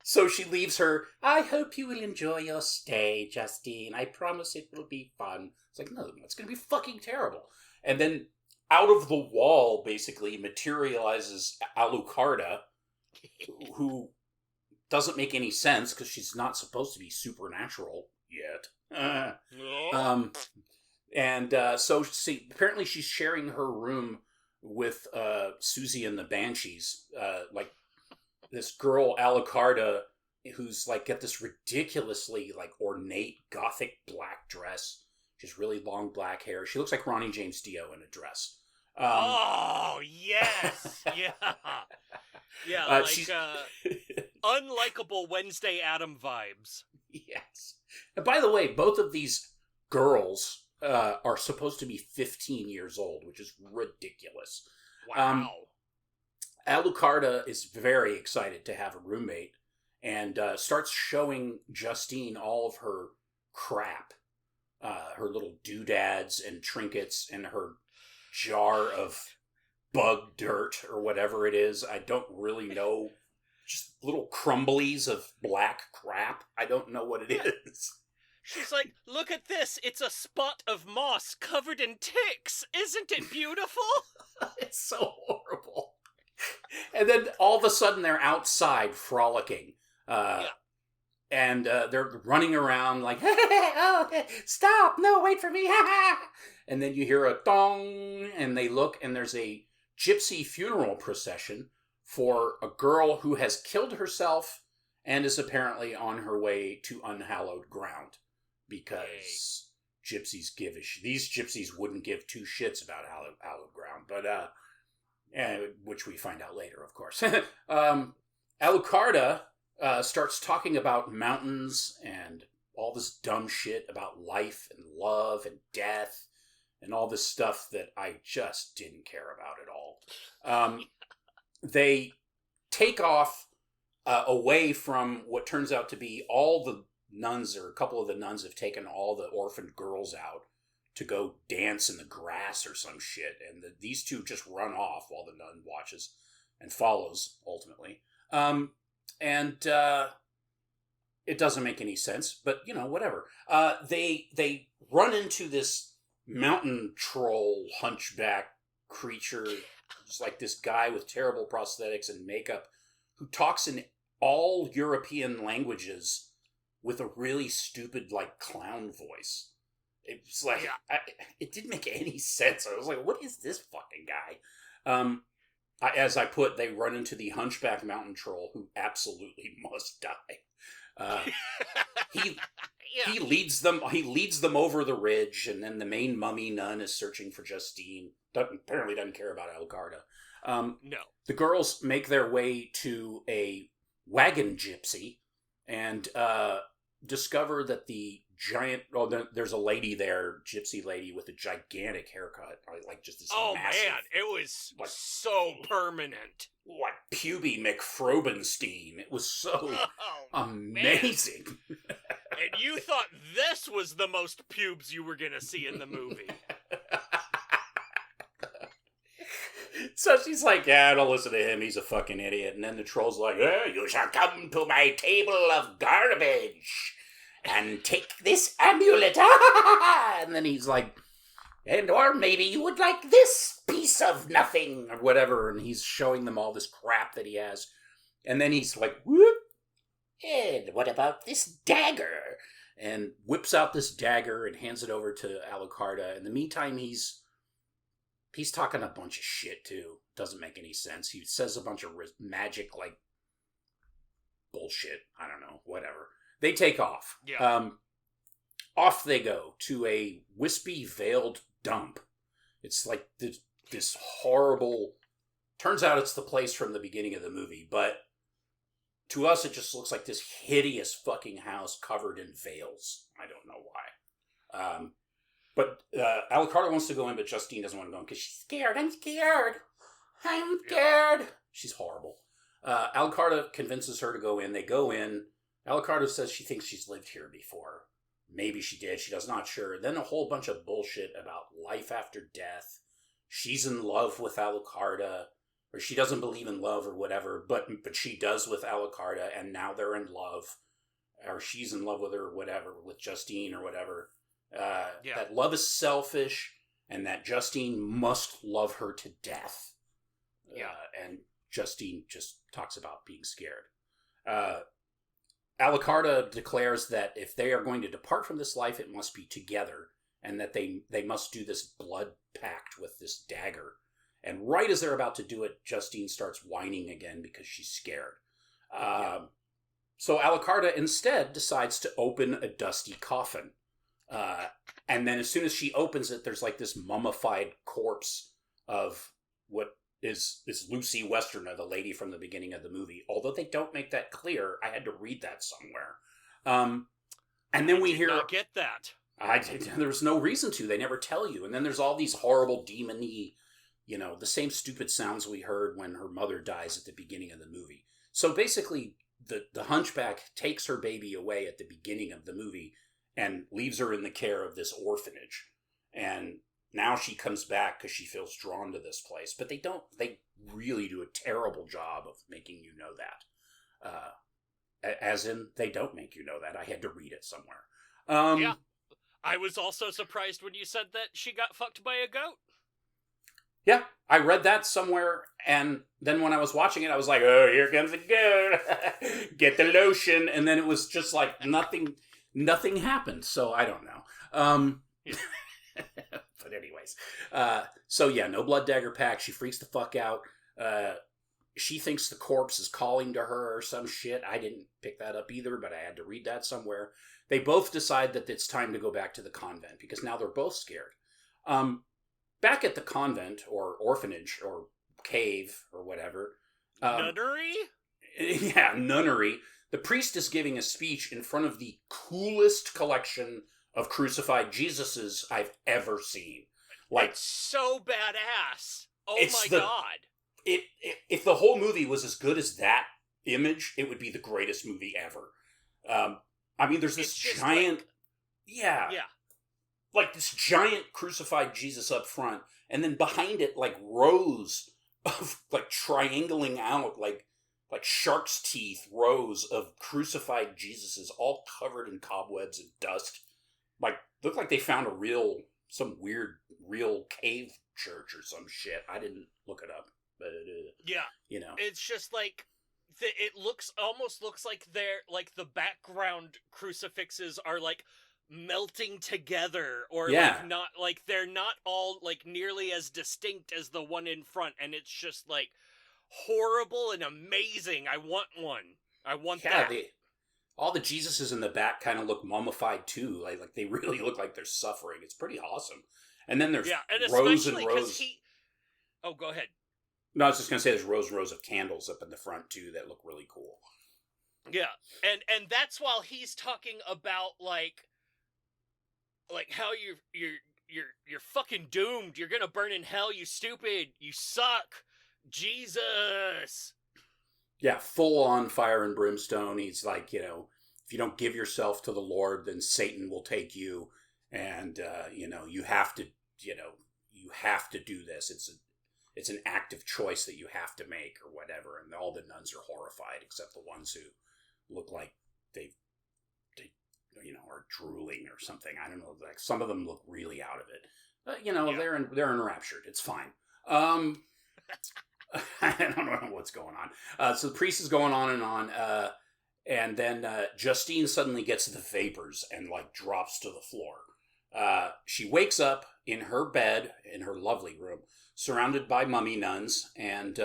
So she leaves her. I hope you will enjoy your stay, Justine. I promise it will be fun. It's like, no, it's going to be fucking terrible. And then out of the wall, basically, materializes Alucarda, who doesn't make any sense because she's not supposed to be supernatural yet. So apparently she's sharing her room with Susie and the Banshees, like this girl Alucarda, who's like got this ridiculously like ornate gothic black dress. She has really long black hair. She looks like Ronnie James Dio in a dress. Oh yes, unlikable Wednesday Adam vibes. Yes. And by the way, both of these girls are supposed to be 15 years old, which is ridiculous. Wow. Alucarda is very excited to have a roommate and starts showing Justine all of her crap, her little doodads and trinkets and her jar of bug dirt or whatever it is. I don't really know just little crumblies of black crap. I don't know what it is. She's like, look at this. It's a spot of moss covered in ticks. Isn't it beautiful? It's so horrible. And then all of a sudden they're outside frolicking. And they're running around like, oh, stop, no, wait for me. And then you hear a dong, and they look, and there's a gypsy funeral procession for a girl who has killed herself and is apparently on her way to unhallowed ground. Because gypsies give these gypsies wouldn't give two shits about hallowed ground, but which we find out later, of course. Alucarda starts talking about mountains and all this dumb shit about life and love and death and all this stuff that I just didn't care about at all. They take off away from what turns out to be all the nuns, or a couple of the nuns have taken all the orphaned girls out to go dance in the grass or some shit, and these two just run off while the nun watches and follows, ultimately. And it doesn't make any sense, but, whatever. They run into this mountain troll hunchback creature, just like this guy with terrible prosthetics and makeup, who talks in all European languages with a really stupid, clown voice. It was like, it didn't make any sense. I was like, what is this fucking guy? As I put, they run into the hunchback mountain troll, who absolutely must die. He leads them over the ridge, and then the main mummy nun is searching for Justine. Apparently doesn't care about Alucarda. No. The girls make their way to a wagon gypsy and discover that the giant... there's a lady there, gypsy lady, with a gigantic haircut. Just this massive... man, it was so permanent. Like Puby McFrobenstein. It was so amazing. And you thought this was the most pubes you were going to see in the movie. So she's like, don't listen to him, he's a fucking idiot. And then the troll's like, you shall come to my table of garbage and take this amulet. And then he's like, or maybe you would like this piece of nothing, or whatever. And he's showing them all this crap that he has. And then he's like, whoop, and what about this dagger? And whips out this dagger and hands it over to Alucarda. In the meantime, he's talking a bunch of shit, too. Doesn't make any sense. He says a bunch of magic, bullshit. I don't know. Whatever. They take off. Yeah. Off they go to a wispy, veiled dump. It's like this horrible... Turns out it's the place from the beginning of the movie, but to us it just looks like this hideous fucking house covered in veils. I don't know why. But Alucarda wants to go in, but Justine doesn't want to go in because she's scared. I'm scared. Yeah. She's horrible. Alucarda convinces her to go in. They go in. Alucarda says she thinks she's lived here before. Maybe she did. She does not sure. Then a whole bunch of bullshit about life after death. She's in love with Alucarda, or she doesn't believe in love or whatever, but she does with Alucarda, and now they're in love. Or she's in love with her, whatever, with Justine or whatever. That love is selfish, and that Justine must love her to death. And Justine just talks about being scared. Alucarda declares that if they are going to depart from this life, it must be together, and that they must do this blood pact with this dagger. And right as they're about to do it, Justine starts whining again because she's scared. So Alucarda instead decides to open a dusty coffin. And then as soon as she opens it, there's this mummified corpse of what is Lucy Westerner, the lady from the beginning of the movie. Although they don't make that clear, I had to read that somewhere. And then we hear... not get that. There's no reason to. They never tell you. And then there's all these horrible demon-y, the same stupid sounds we heard when her mother dies at the beginning of the movie. So basically, the hunchback takes her baby away at the beginning of the movie and leaves her in the care of this orphanage. And now she comes back because she feels drawn to this place. But they really do a terrible job of making you know that. As in, they don't make you know that. I had to read it somewhere. Yeah. I was also surprised when you said that she got fucked by a goat. Yeah, I read that somewhere, and then when I was watching it, I was like, oh, here comes the goat. Get the lotion. And then it was just like nothing happened, so I don't know. But anyways. So yeah, no blood dagger pack. She freaks the fuck out. She thinks the corpse is calling to her or some shit. I didn't pick that up either, but I had to read that somewhere. They both decide that it's time to go back to the convent because now they're both scared. Back at the convent or orphanage or cave or whatever. Nunnery? Yeah, nunnery. The priest is giving a speech in front of the coolest collection of crucified Jesuses I've ever seen. Like, it's so badass. Oh my god. If the whole movie was as good as that image, it would be the greatest movie ever. I mean, there's this giant... Like, yeah. Like this giant crucified Jesus up front, and then behind it, like rows of like triangling out, like shark's teeth rows of crucified Jesuses, all covered in cobwebs and dust. Like, looked like they found some weird real cave church or some shit. I didn't look it up, but yeah, you know, it's just like it almost looks like they're like the background crucifixes are like melting together, or like not like they're not all like nearly as distinct as the one in front, and it's just like horrible and amazing. I want one. I want that. All the Jesuses in the back kind of look mummified too. Like they really look like they're suffering. It's pretty awesome. And then there's and rows and rows. Oh, go ahead. No, I was just gonna say there's rows and rows of candles up in the front too that look really cool. Yeah, and that's while he's talking about like how you're fucking doomed. You're gonna burn in hell. You stupid. You suck. Jesus. Yeah, full on fire and brimstone. He's like, if you don't give yourself to the Lord, then Satan will take you, and you have to do this. It's an active choice that you have to make, or whatever. And all the nuns are horrified, except the ones who look like they are drooling or something. I don't know. Like some of them look really out of it. But, they're enraptured. It's fine. I don't know what's going on. So the priest is going on, and then Justine suddenly gets the vapors and like drops to the floor. She wakes up in her bed in her lovely room, surrounded by mummy nuns, and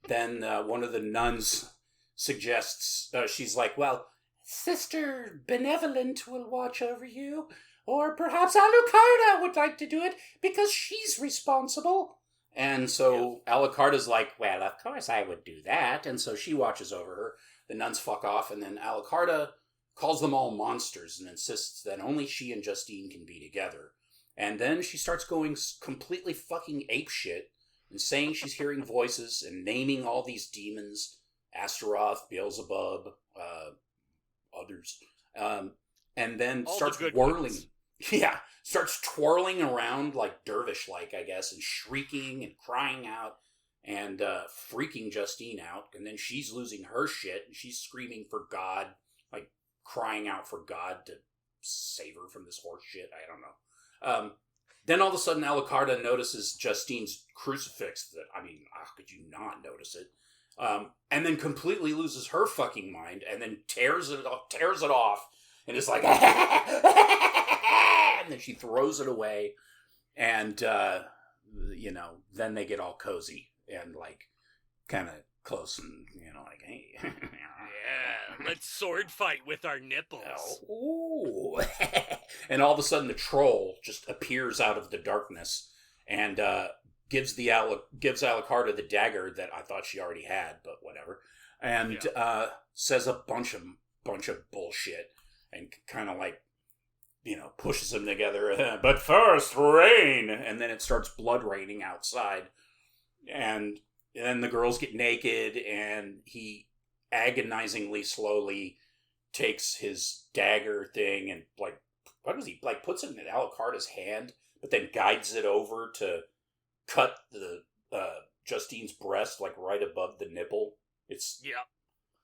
then one of the nuns suggests, she's like, well, Sister Benevolent will watch over you, or perhaps Alucarda would like to do it because she's responsible. And so Alucarda's like, well, of course I would do that. And so she watches over her. The nuns fuck off, and then Alucarda calls them all monsters and insists that only she and Justine can be together. And then she starts going completely fucking apeshit and saying she's hearing voices and naming all these demons, Astaroth, Beelzebub, others. And then all starts whirling. Yeah, starts twirling around like dervish-like, I guess, and shrieking and crying out and freaking Justine out. And then she's losing her shit, and she's screaming for God, like crying out for God to save her from this horse shit. I don't know. Then all of a sudden, Alucarda notices Justine's crucifix. How could you not notice it? And then completely loses her fucking mind, and then tears it off, and is like, and then she throws it away, and then they get all cozy and like kind of close, and like, hey, yeah, let's sword fight with our nipples. Ooh. And all of a sudden, the troll just appears out of the darkness and gives Alucarda the dagger that I thought she already had, but whatever, and says a bunch of bullshit and kind of like, pushes them together. But first, rain, and then it starts blood raining outside, and then the girls get naked, and he agonizingly slowly takes his dagger thing and like, what does he like? Puts it in Alucarda's hand, but then guides it over to cut the Justine's breast like right above the nipple. It's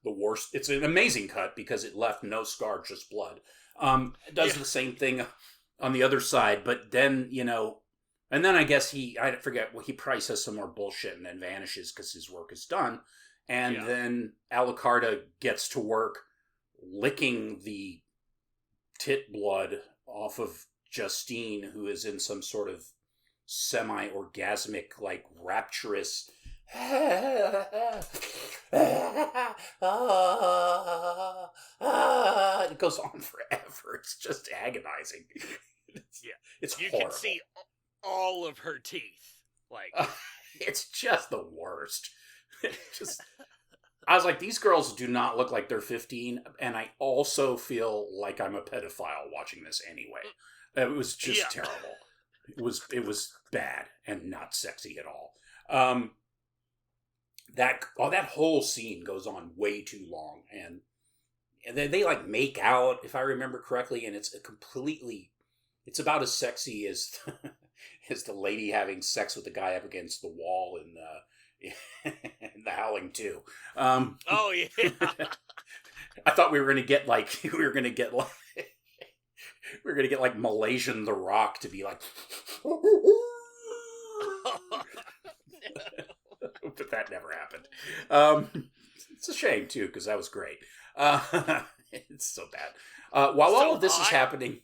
the worst. It's an amazing cut because it left no scar, just blood. It does the same thing on the other side, but then, and then I guess I forget, he probably says some more bullshit and then vanishes because his work is done. And then Alucarda gets to work licking the tit blood off of Justine, who is in some sort of semi-orgasmic, like rapturous it goes on forever. It's just agonizing. It's you horrible. can see all of her teeth. Like it's just the worst. I was like, these girls do not look like they're 15, and I also feel like I'm a pedophile watching this anyway. It was just terrible. It was bad and not sexy at all. That whole scene goes on way too long, and they like make out, if I remember correctly, and it's about as sexy as as the lady having sex with the guy up against the wall in The Howling 2. Oh yeah. I thought we were gonna get like Malaysian The Rock to be like. But that never happened. It's a shame too, because that was great. It's so bad. While all of this is happening,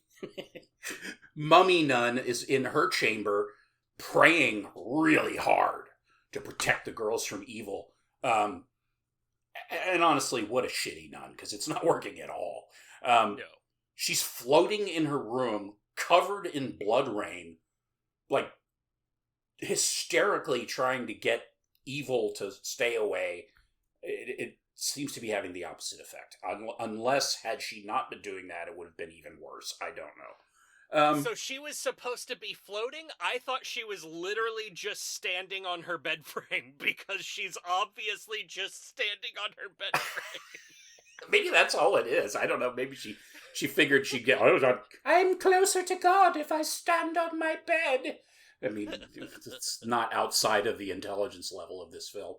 Mummy Nun is in her chamber praying really hard to protect the girls from evil. And honestly, what a shitty nun, because it's not working at all. No. She's floating in her room, covered in blood rain, like hysterically trying to get evil to stay away. It seems to be having the opposite effect. Unless, had she not been doing that, it would have been even worse. I don't know. So she was supposed to be floating? I thought she was literally just standing on her bed frame, because she's obviously just standing on her bed frame. Maybe that's all it is. I don't know. Maybe she figured she'd get... I'm closer to God if I stand on my bed. I mean, it's not outside of the intelligence level of this film.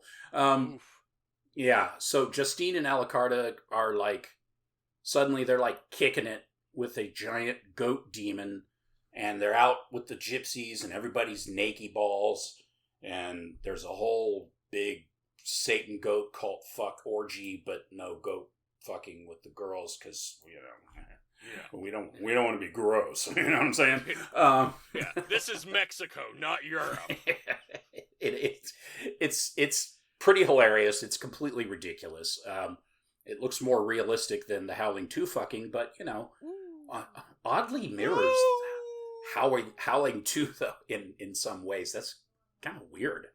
Yeah, so Justine and Alucarda are like... Suddenly they're like kicking it with a giant goat demon, and they're out with the gypsies, and everybody's naked balls, and there's a whole big Satan goat cult fuck orgy, but no goat fucking with the girls, because we don't want to be gross. You know what I'm saying? This is Mexico, not Europe. It's pretty hilarious. It's completely ridiculous. It looks more realistic than the Howling 2 fucking, but oddly mirrors Howling 2 though in some ways. That's kind of weird.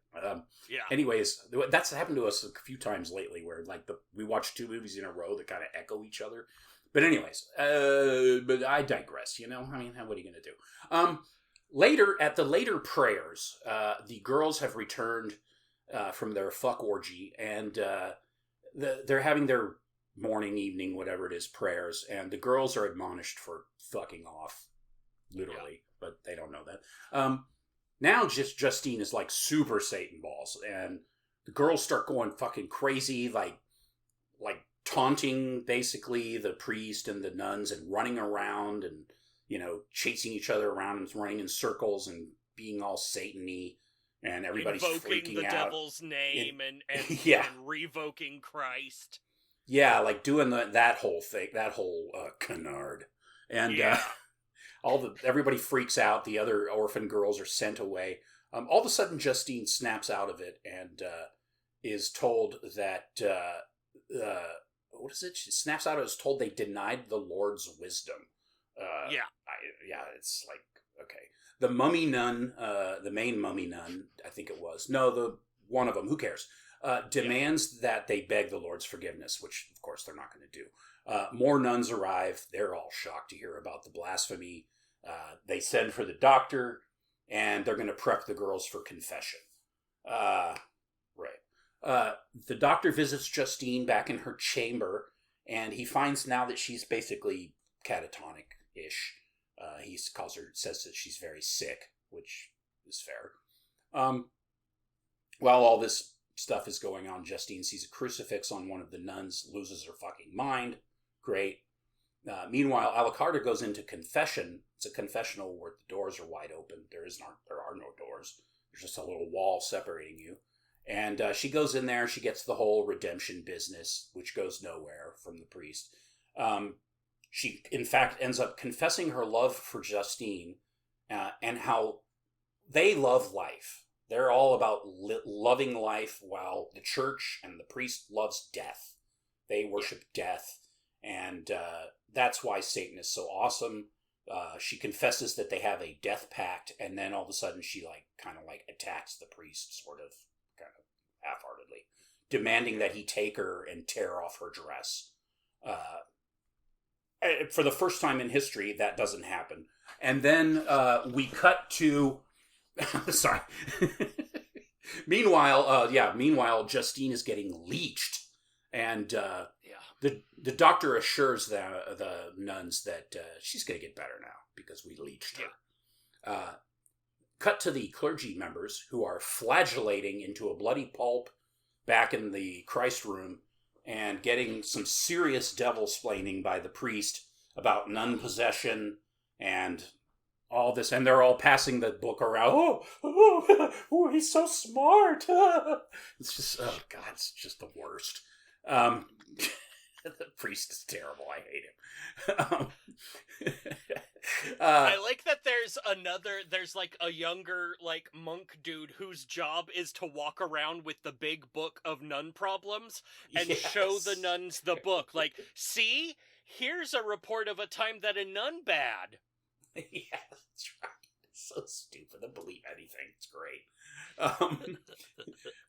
Anyways, that's happened to us a few times lately, where like we watch two movies in a row that kind of echo each other. But anyways, but I digress. I mean, what are you gonna do? Later at the later prayers, the girls have returned from their fuck orgy, and they're having their morning, evening, whatever it is, prayers, and the girls are admonished for fucking off, literally, but they don't know that. Now Justine is like super Satan balls, and the girls start going fucking crazy, like taunting basically the priest and the nuns, and running around and chasing each other around and running in circles and being all Satan-y, and everybody's invoking freaking the out. Devil's name and revoking Christ. Yeah, like doing that whole thing, that whole canard, and everybody freaks out. The other orphan girls are sent away. All of a sudden, Justine snaps out of it and is told that what is it? She snaps out and is told they denied the Lord's wisdom. It's like, okay. The mummy nun, the main mummy nun, I think it was. No, the one of them. Who cares? Demands that they beg the Lord's forgiveness, which of course they're not going to do. More nuns arrive. They're all shocked to hear about the blasphemy. They send for the doctor, and they're going to prep the girls for confession. The doctor visits Justine back in her chamber, and he finds now that she's basically catatonic-ish. He says that she's very sick, which is fair. While all this stuff is going on. Justine sees a crucifix on one of the nuns, loses her fucking mind. Great. Meanwhile, Alucarda goes into confession. It's a confessional where the doors are wide open. There are no doors. There's just a little wall separating you. And she goes in there. She gets the whole redemption business, which goes nowhere from the priest. She, in fact, ends up confessing her love for Justine and how they love life. They're all about loving life, while the church and the priest loves death. They worship death, and that's why Satan is so awesome. She confesses that they have a death pact, and then all of a sudden she kind of attacks the priest, sort of, kind of half-heartedly, demanding that he take her and tear off her dress. For the first time in history, that doesn't happen. And then we cut to... Sorry. Meanwhile, Justine is getting leeched. And the doctor assures the nuns that she's going to get better now because we leeched her. Cut to the clergy members who are flagellating into a bloody pulp back in the Christ room and getting some serious devil-splaining by the priest about nun possession and all this. And they're all passing the book around. Oh, he's so smart. It's just, oh, God, it's just the worst. The priest is terrible. I hate him. I like that there's a younger, monk dude whose job is to walk around with the big book of nun problems and show the nuns the book. See? Here's a report of a time that a nun bad. Yeah, that's right. It's so stupid. They'll believe anything. It's great.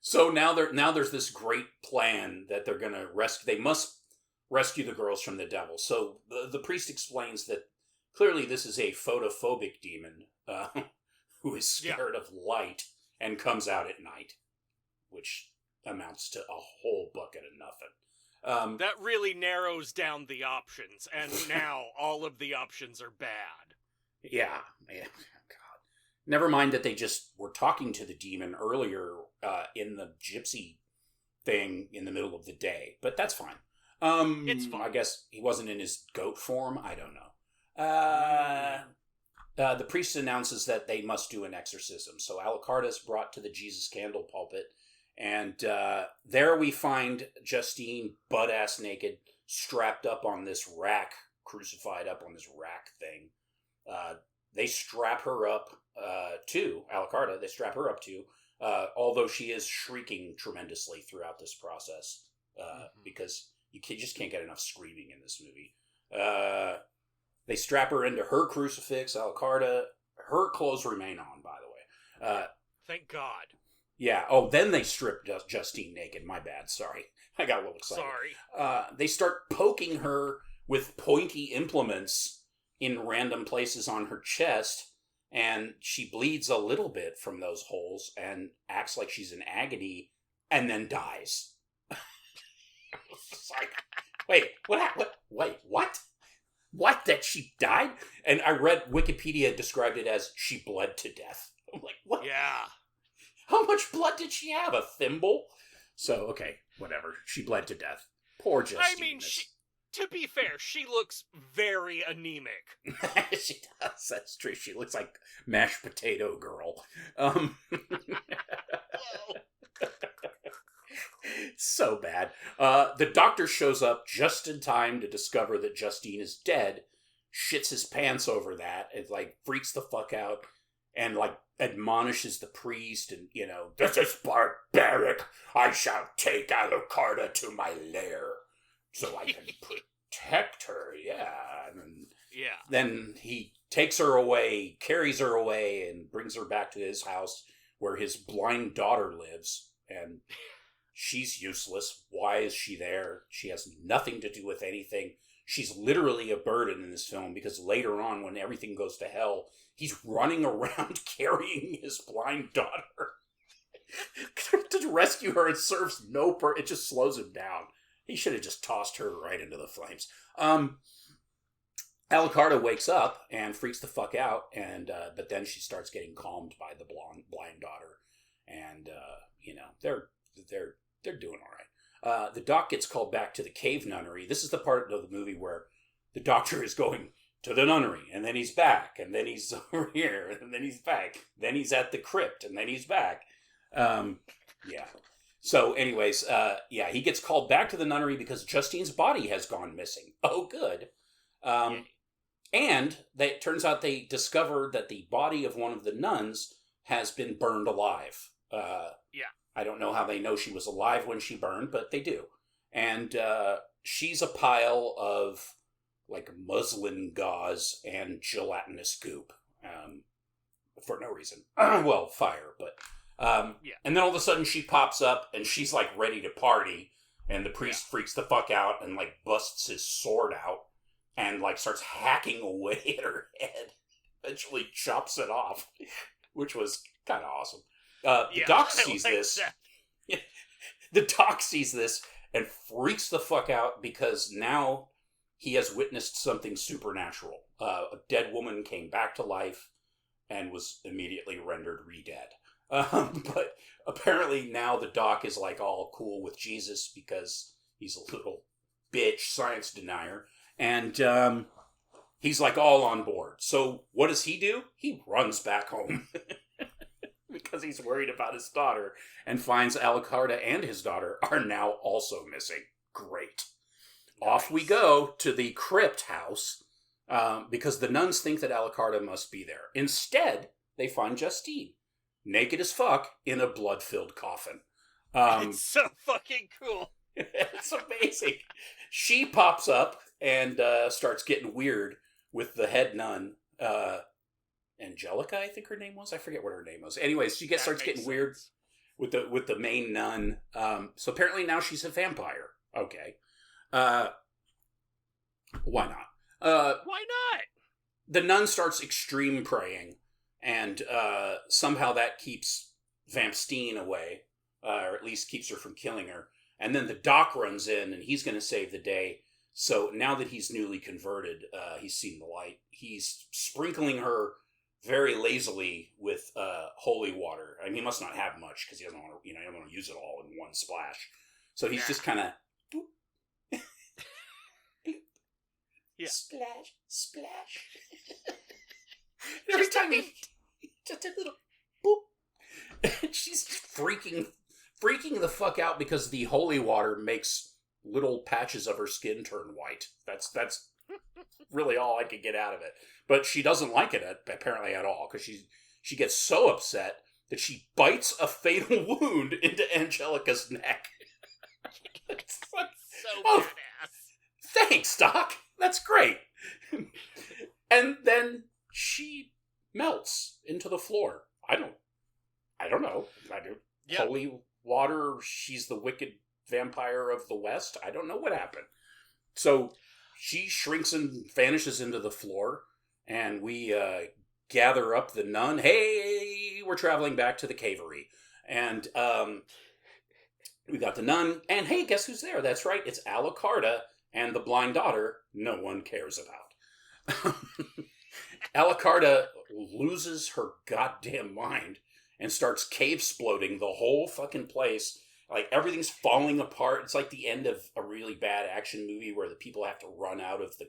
So now there's this great plan that they're going to rescue. They must rescue the girls from the devil. So the priest explains that clearly this is a photophobic demon who is scared of light and comes out at night, which amounts to a whole bucket of nothing. That really narrows down the options, and now all of the options are bad. Yeah, man. God. Never mind that they just were talking to the demon earlier in the gypsy thing in the middle of the day, but that's fine. It's fine. I guess he wasn't in his goat form. I don't know. The priest announces that they must do an exorcism. So Alucarda is brought to the Jesus candle pulpit. And there we find Justine butt-ass naked, strapped up on this rack, crucified up on this rack thing. They strap her up to Alucarda. They strap her up to, although she is shrieking tremendously throughout this process because you just can't get enough screaming in this movie. They strap her into her crucifix, Alucarda. Her clothes remain on, by the way. Thank God. Yeah. Oh, then they strip Justine naked. My bad. Sorry. I got a little excited. Sorry. They start poking her with pointy implements in random places on her chest, and she bleeds a little bit from those holes and acts like she's in agony, and then dies. It's like, wait, what? Wait, what? What? That she died? And I read Wikipedia described it as she bled to death. I'm like, what? Yeah. How much blood did she have? A thimble? So, okay, whatever. She bled to death. Poor Justine. I mean, to be fair, she looks very anemic. She does. That's true. She looks like mashed potato girl. So bad. The doctor shows up just in time to discover that Justine is dead, shits his pants over that, and freaks the fuck out, and admonishes the priest, and this is barbaric. I shall take Alucarda to my lair so I can protect her. Yeah. And then he takes her away, carries her away, and brings her back to his house where his blind daughter lives, and she's useless. Why is she there? She has nothing to do with anything. She's literally a burden in this film because later on, when everything goes to hell, he's running around carrying his blind daughter to rescue her. It serves no it just slows him down. He should have just tossed her right into the flames. Alucarda wakes up and freaks the fuck out, and but then she starts getting calmed by the blind daughter, and they're they're doing all right. The doc gets called back to the cave nunnery. This is the part of the movie where the doctor is going to the nunnery, and then he's back, and then he's over here, and then he's back. Then he's at the crypt, and then he's back. Yeah. So, anyways, he gets called back to the nunnery because Justine's body has gone missing. Oh, good. And it turns out they discovered that the body of one of the nuns has been burned alive. I don't know how they know she was alive when she burned, but they do. And she's a pile of, like, muslin gauze and gelatinous goop. For no reason. Well, fire, but... And then all of a sudden she pops up and she's like ready to party, and the priest freaks the fuck out and like busts his sword out and like starts hacking away at her head. Eventually chops it off, which was kind of awesome. The doc sees this. The doc sees this and freaks the fuck out because now he has witnessed something supernatural. A dead woman came back to life and was immediately rendered re-dead. But apparently now the doc is like all cool with Jesus because he's a little bitch science denier. And he's like all on board. So what does he do? He runs back home because he's worried about his daughter and finds Alucarda and his daughter are now also missing. Great. Nice. Off we go to the crypt house because the nuns think that Alucarda must be there. Instead, they find Justine. Naked as fuck in a blood-filled coffin. It's so fucking cool. It's amazing. She pops up and starts getting weird with the head nun. Angelica, I think her name was. I forget what her name was. Anyways, she starts getting weird with the main nun. So apparently now she's a vampire. Okay. Why not? Why not? The nun starts extreme praying. And somehow that keeps Vampstein away, or at least keeps her from killing her. And then the doc runs in, and he's going to save the day. So now that he's newly converted, he's seen the light. He's sprinkling her very lazily with holy water. I mean, he must not have much because he doesn't want to, he doesn't want to use it all in one splash. So he's just kind of splash, splash. Every time he just a little boop, and she's freaking the fuck out because the holy water makes little patches of her skin turn white. That's really all I could get out of it. But she doesn't like it apparently at all because she gets so upset that she bites a fatal wound into Angelica's neck. It's like, so badass. Thanks, Doc. That's great. And then she melts into the floor. I don't know. Yep. Holy water, she's the wicked vampire of the West. I don't know what happened. So she shrinks and vanishes into the floor, and we gather up the nun. Hey, we're traveling back to the cavery. And we got the nun, and hey, guess who's there? That's right, it's Alucarda and the blind daughter no one cares about. Alucarda loses her goddamn mind and starts cave-sploding the whole fucking place. Like, everything's falling apart. It's like the end of a really bad action movie where the people have to run out of the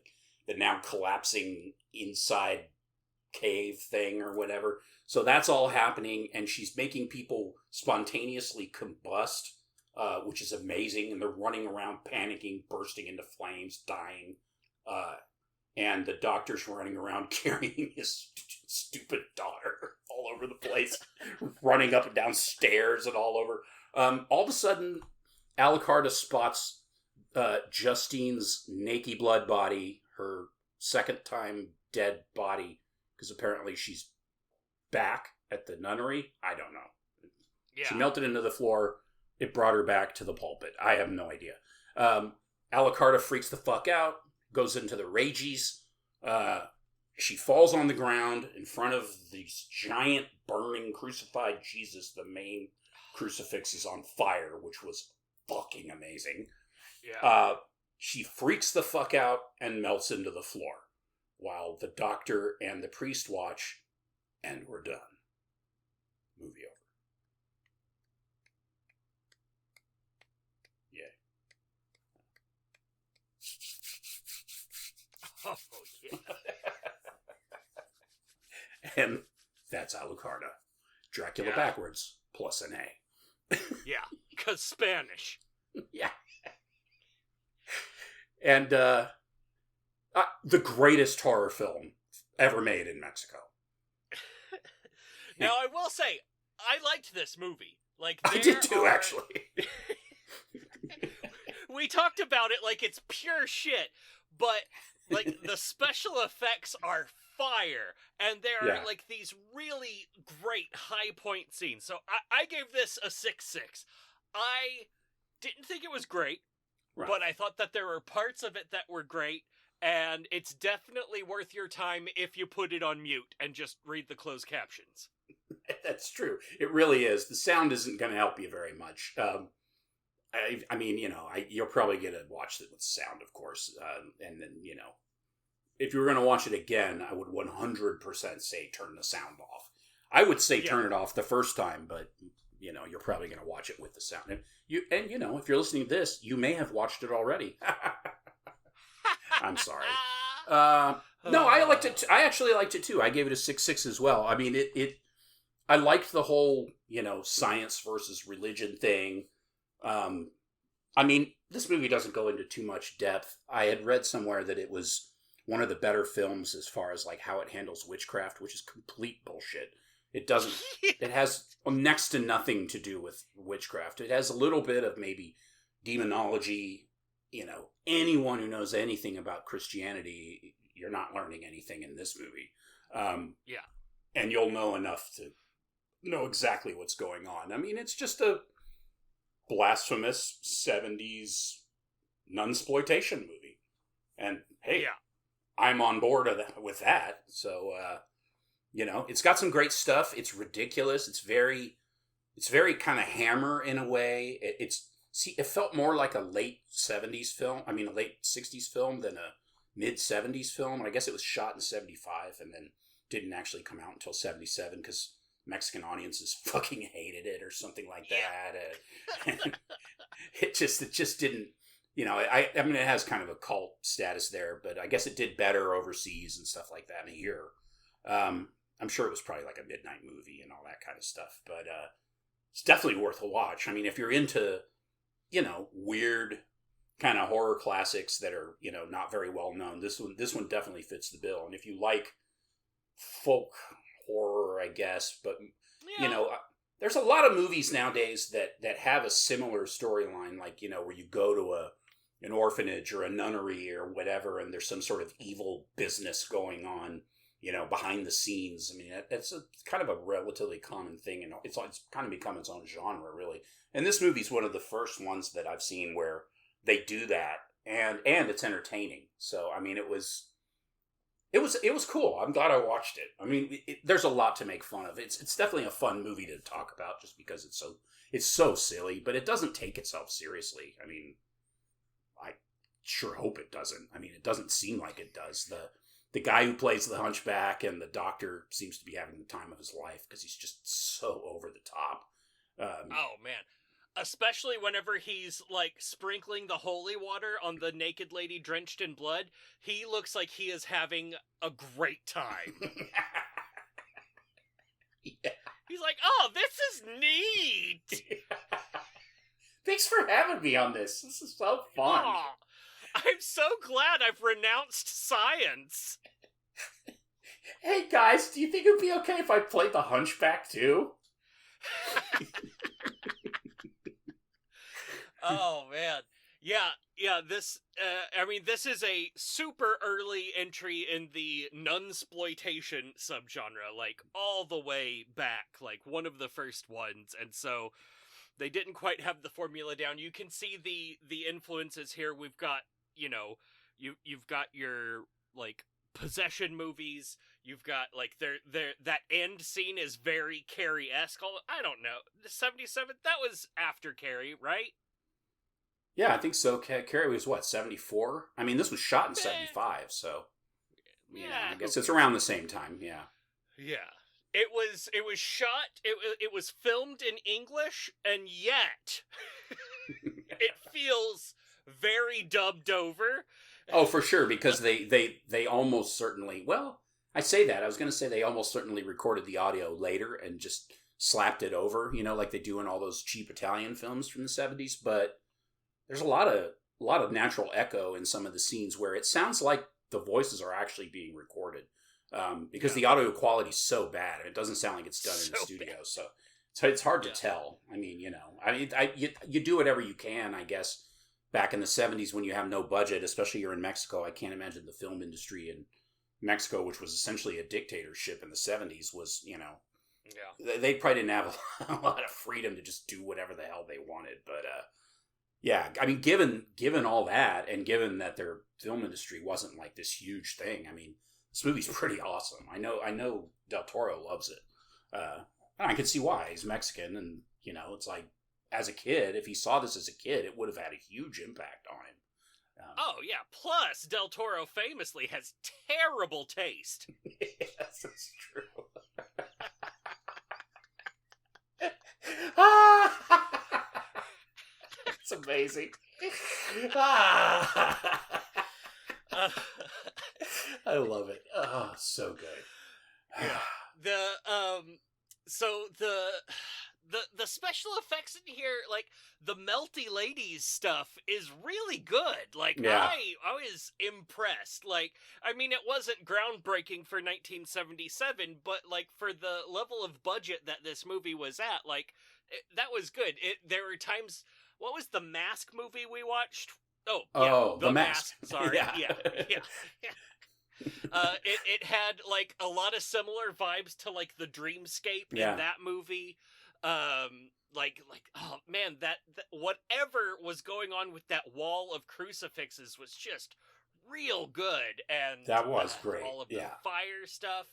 now collapsing inside cave thing or whatever. So that's all happening, and she's making people spontaneously combust, which is amazing. And they're running around, panicking, bursting into flames, dying. And the doctor's running around carrying his stupid daughter all over the place, running up and down stairs and all over. All of a sudden, Alucarda spots Justine's naked blood body, her second time dead body, because apparently she's back at the nunnery. I don't know. Yeah. She melted into the floor. It brought her back to the pulpit. I have no idea. Alucarda freaks the fuck out, goes into the rages. She falls on the ground in front of these giant burning crucified Jesus. The main crucifix is on fire, which was fucking amazing. Yeah. She freaks the fuck out and melts into the floor while the doctor and the priest watch, and we're done. Movie over. That's Alucarda. Dracula backwards, plus an A. Yeah, because Spanish. Yeah. And the greatest horror film ever made in Mexico. Now, I will say, I liked this movie. Like, I did too, actually. We talked about it like it's pure shit, but like the special effects are fire, and there are like these really great high point scenes. So I gave this a 6/6. I didn't think it was great, but I thought that there were parts of it that were great, and it's definitely worth your time if you put it on mute and just read the closed captions. That's true. It really is. The sound isn't going to help you very much. I mean, you're probably going to watch it with sound, of course. And then, if you were going to watch it again, I would 100% say turn the sound off. I would say turn it off the first time, but, you're probably going to watch it with the sound. And if you're listening to this, you may have watched it already. I'm sorry. No, I liked it. I actually liked it too. I gave it a 6/6 as well. I mean, I liked the whole, science versus religion thing. I mean, this movie doesn't go into too much depth. I had read somewhere that it was one of the better films as far as like how it handles witchcraft, which is complete bullshit. It doesn't, it has next to nothing to do with witchcraft. It has a little bit of maybe demonology. Anyone who knows anything about Christianity, you're not learning anything in this movie. And you'll know enough to know exactly what's going on. I mean, it's just a blasphemous 70s nunsploitation movie. And hey, I'm on board with that. So, it's got some great stuff. It's ridiculous. It's very kind of Hammer in a way. It felt more like a late 70s film. I mean, a late 60s film than a mid 70s film. I guess it was shot in 75 and then didn't actually come out until 77 because Mexican audiences fucking hated it or something like that. It just didn't, I mean, it has kind of a cult status there, but I guess it did better overseas and stuff like that in a year. I'm sure it was probably like a midnight movie and all that kind of stuff, but it's definitely worth a watch. I mean, if you're into, weird kind of horror classics that are, not very well known, this one definitely fits the bill. And if you like folk horror, I guess, but there's a lot of movies nowadays that have a similar storyline, like where you go to an orphanage or a nunnery or whatever, and there's some sort of evil business going on, behind the scenes. I mean, it's kind of a relatively common thing, and it's kind of become its own genre, really. And this movie's one of the first ones that I've seen where they do that, and it's entertaining. So, I mean, it was cool. I'm glad I watched it. I mean, there's a lot to make fun of. It's definitely a fun movie to talk about just because it's so silly, but it doesn't take itself seriously. I mean, I sure hope it doesn't. I mean, it doesn't seem like it does. The guy who plays the hunchback and the doctor seems to be having the time of his life because he's just so over the top. Oh man. Especially whenever he's, like, sprinkling the holy water on the naked lady drenched in blood, he looks like he is having a great time. He's like, oh, this is neat! Thanks for having me on this. This is so fun. Oh, I'm so glad I've renounced science. Hey, guys, do you think it would be okay if I played the hunchback, too? Oh, man. Yeah, this, this is a super early entry in the nunsploitation subgenre, like, all the way back, like, one of the first ones, and so they didn't quite have the formula down. You can see the influences here. We've got, you've got your, like, possession movies. You've got, like, that end scene is very Carrie-esque. I don't know. 77? That was after Carrie, right? Yeah, I think so. Carrie was, 74? I mean, this was shot in 75, so... I guess it's around the same time, yeah. Yeah. It was shot, it was filmed in English, and yet... it feels very dubbed over. Oh, for sure, because they almost certainly... Well, I say that. I was going to say they almost certainly recorded the audio later and just slapped it over, like they do in all those cheap Italian films from the 70s. But there's a lot of natural echo in some of the scenes where it sounds like the voices are actually being recorded because the audio quality is so bad. It doesn't sound like it's done in the studio. Bad. So it's hard to tell. I mean, you do whatever you can, I guess. Back in the 70s when you have no budget, especially you're in Mexico, I can't imagine the film industry in Mexico, which was essentially a dictatorship in the 70s, was, they probably didn't have a lot of freedom to just do whatever the hell they wanted. But, I mean, given all that, and given that their film industry wasn't like this huge thing, I mean, this movie's pretty awesome. I know Del Toro loves it. I can see why. He's Mexican, and, it's like, as a kid, if he saw this as a kid, it would have had a huge impact on him. Oh, yeah. Plus, Del Toro famously has terrible taste. Yes, that's true. It's amazing. I love it. Oh, so good. Yeah. The special effects in here, like the melty ladies stuff, is really good. Like, I was impressed. Like, I mean, it wasn't groundbreaking for 1977, but like for the level of budget that this movie was at, like that was good. There were times. What was the Mask movie we watched? The Mask. Sorry, yeah. It had like a lot of similar vibes to like the Dreamscape in that movie. Oh man, that whatever was going on with that wall of crucifixes was just real good, and that was great. All of the fire stuff,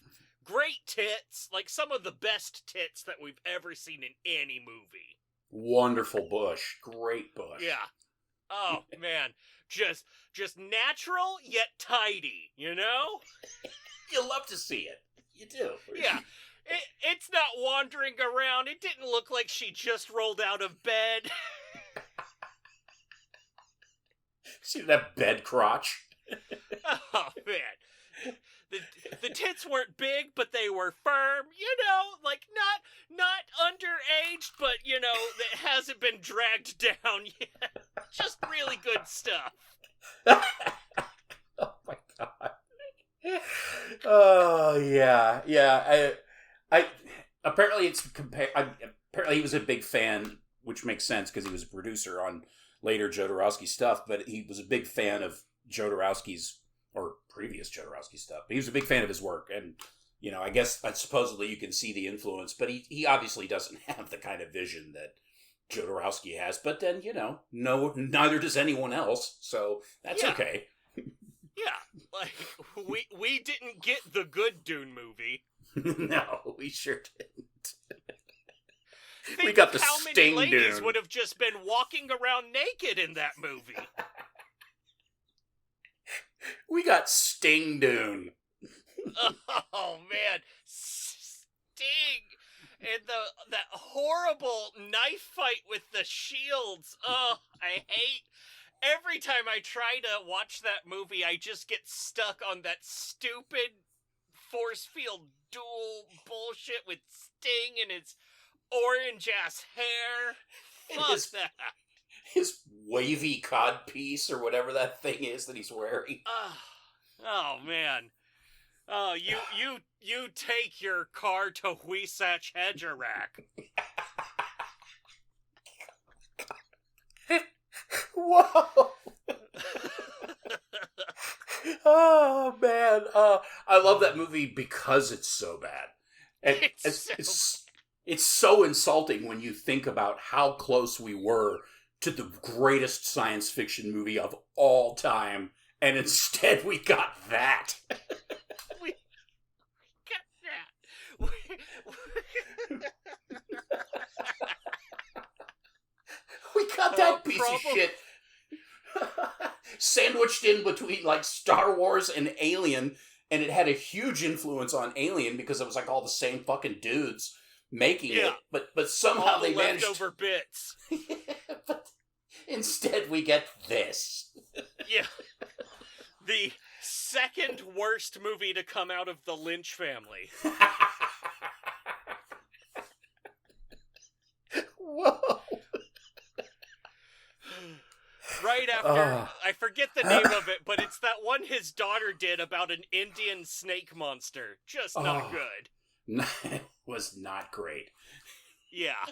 great tits, like some of the best tits that we've ever seen in any movie. Wonderful bush, great bush. Yeah. Oh man, just natural yet tidy. You love to see it. You do. Yeah. It's not wandering around. It didn't look like she just rolled out of bed. See that bed crotch? Oh, man. The tits weren't big, but they were firm. Like not underaged, but, it hasn't been dragged down yet. Just really good stuff. Oh, my God. Oh, yeah. I apparently apparently he was a big fan, which makes sense because he was a producer on later Jodorowsky stuff. But he was a big fan of Jodorowsky's or previous Jodorowsky stuff. But he was a big fan of his work, and I guess supposedly you can see the influence. But he obviously doesn't have the kind of vision that Jodorowsky has. But then no, neither does anyone else. So that's okay. Yeah, like we didn't get the good Dune movie. No, we sure didn't. We got the Sting Dune. How many ladies would have just been walking around naked in that movie? We got Sting Dune. Oh man, Sting, and that horrible knife fight with the shields. Oh, I hate. Every time I try to watch that movie, I just get stuck on that stupid force field duel bullshit with Sting and his orange-ass hair. Fuck that. His wavy codpiece or whatever that thing is that he's wearing. Oh man. Oh, you take your car to Huisach Hedgerak. Whoa! Oh man, I love that movie because it's so bad, and it's so insulting when you think about how close we were to the greatest science fiction movie of all time, and instead we got that. We got that. We got that piece of shit sandwiched in between like Star Wars and Alien, and it had a huge influence on Alien because it was like all the same fucking dudes making it, but somehow all they managed leftover bits. But instead we get this. Yeah. The second worst movie to come out of the Lynch family. Whoa. Right after, I forget the name of it, but it's that one his daughter did about an Indian snake monster. Just not good. Was not great. Yeah.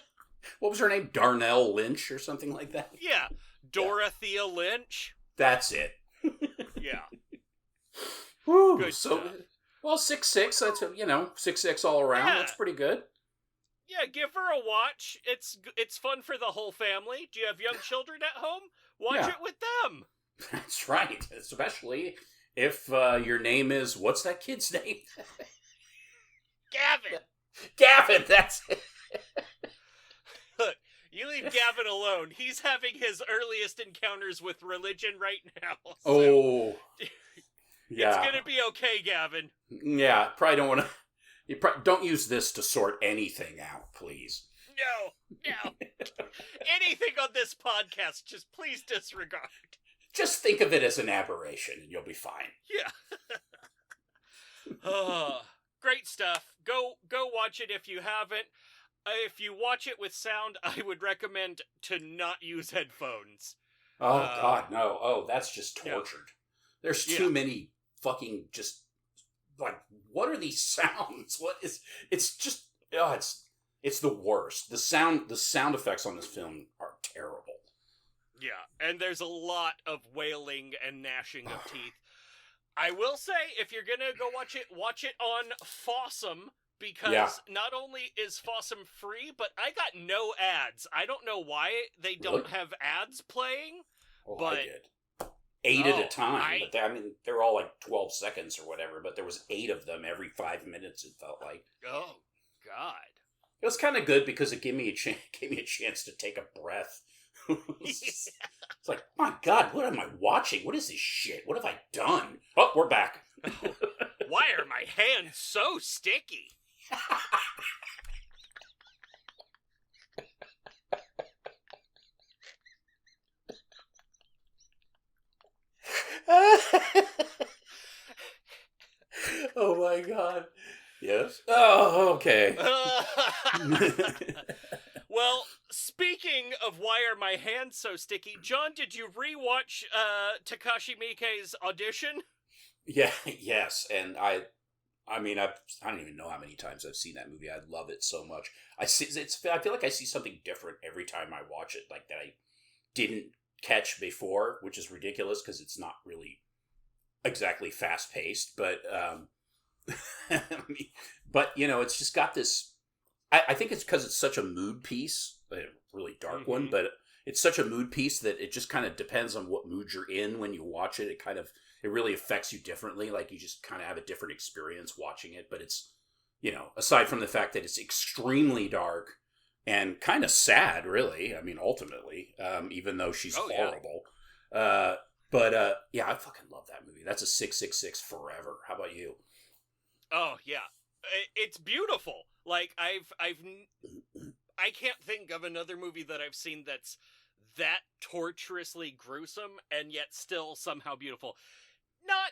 What was her name? Darnell Lynch or something like that? Yeah. Dorothea Lynch. That's it. Yeah. Woo. Good stuff. Well, 6'6", that's, 6'6" all around. Yeah. That's pretty good. Yeah, give her a watch. It's fun for the whole family. Do you have young children at home? Watch it with them. That's right. Especially if your name is, what's that kid's name? Gavin. Gavin, that's it. Look, you leave Gavin alone. He's having his earliest encounters with religion right now. So yeah. It's gonna be okay, Gavin. Yeah, probably don't want to. You don't use this to sort anything out, please. No. Anything on this podcast, just please disregard. Just think of it as an aberration, and you'll be fine. Yeah. Great stuff. Go watch it if you haven't. If you watch it with sound, I would recommend to not use headphones. Oh, God, no. Oh, that's just tortured. Yeah. There's too many fucking just, like, what are these sounds? It's just, it's the worst. The sound effects on this film are terrible. Yeah, and there's a lot of wailing and gnashing of teeth. I will say, if you're gonna go watch it on Fossum, because not only is Fossum free, but I got no ads. I don't know why they don't have ads playing. Oh, but I did. 8 at a time. But they're all like 12 seconds or whatever, but there was 8 of them every 5 minutes, it felt like. Oh, God. It was kind of good because it gave me a chance to take a breath. It's like, my God, what am I watching? What is this shit? What have I done? Oh, we're back. Why are my hands so sticky? Oh my God. Yes? Oh, okay. Well, speaking of why are my hands so sticky, John, did you rewatch Takashi Miike's Audition? Yeah, yes, and I don't even know how many times I've seen that movie. I love it so much. I feel like I see something different every time I watch it, like that I didn't catch before, which is ridiculous because it's not really exactly fast paced, but but it's just got this. I think it's because it's such a mood piece, a really dark one, but it's such a mood piece that it just kind of depends on what mood you're in when you watch it. It really affects you differently. Like you just kind of have a different experience watching it. But it's, aside from the fact that it's extremely dark and kind of sad, really. I mean, ultimately, even though she's horrible. Yeah. But I fucking love that movie. That's a 666 forever. How about you? Oh yeah, it's beautiful. Like I can't think of another movie that I've seen that's that torturously gruesome and yet still somehow beautiful. Not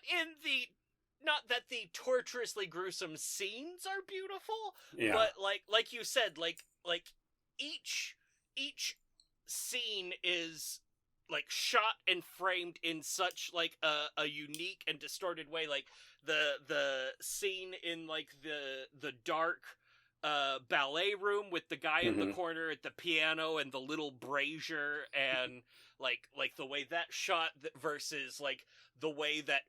that the torturously gruesome scenes are beautiful, but like you said, like each scene is like shot and framed in such like a unique and distorted way. Like the scene in like the dark ballet room with the guy in the corner at the piano and the little brazier, and like the way that shot versus like the way that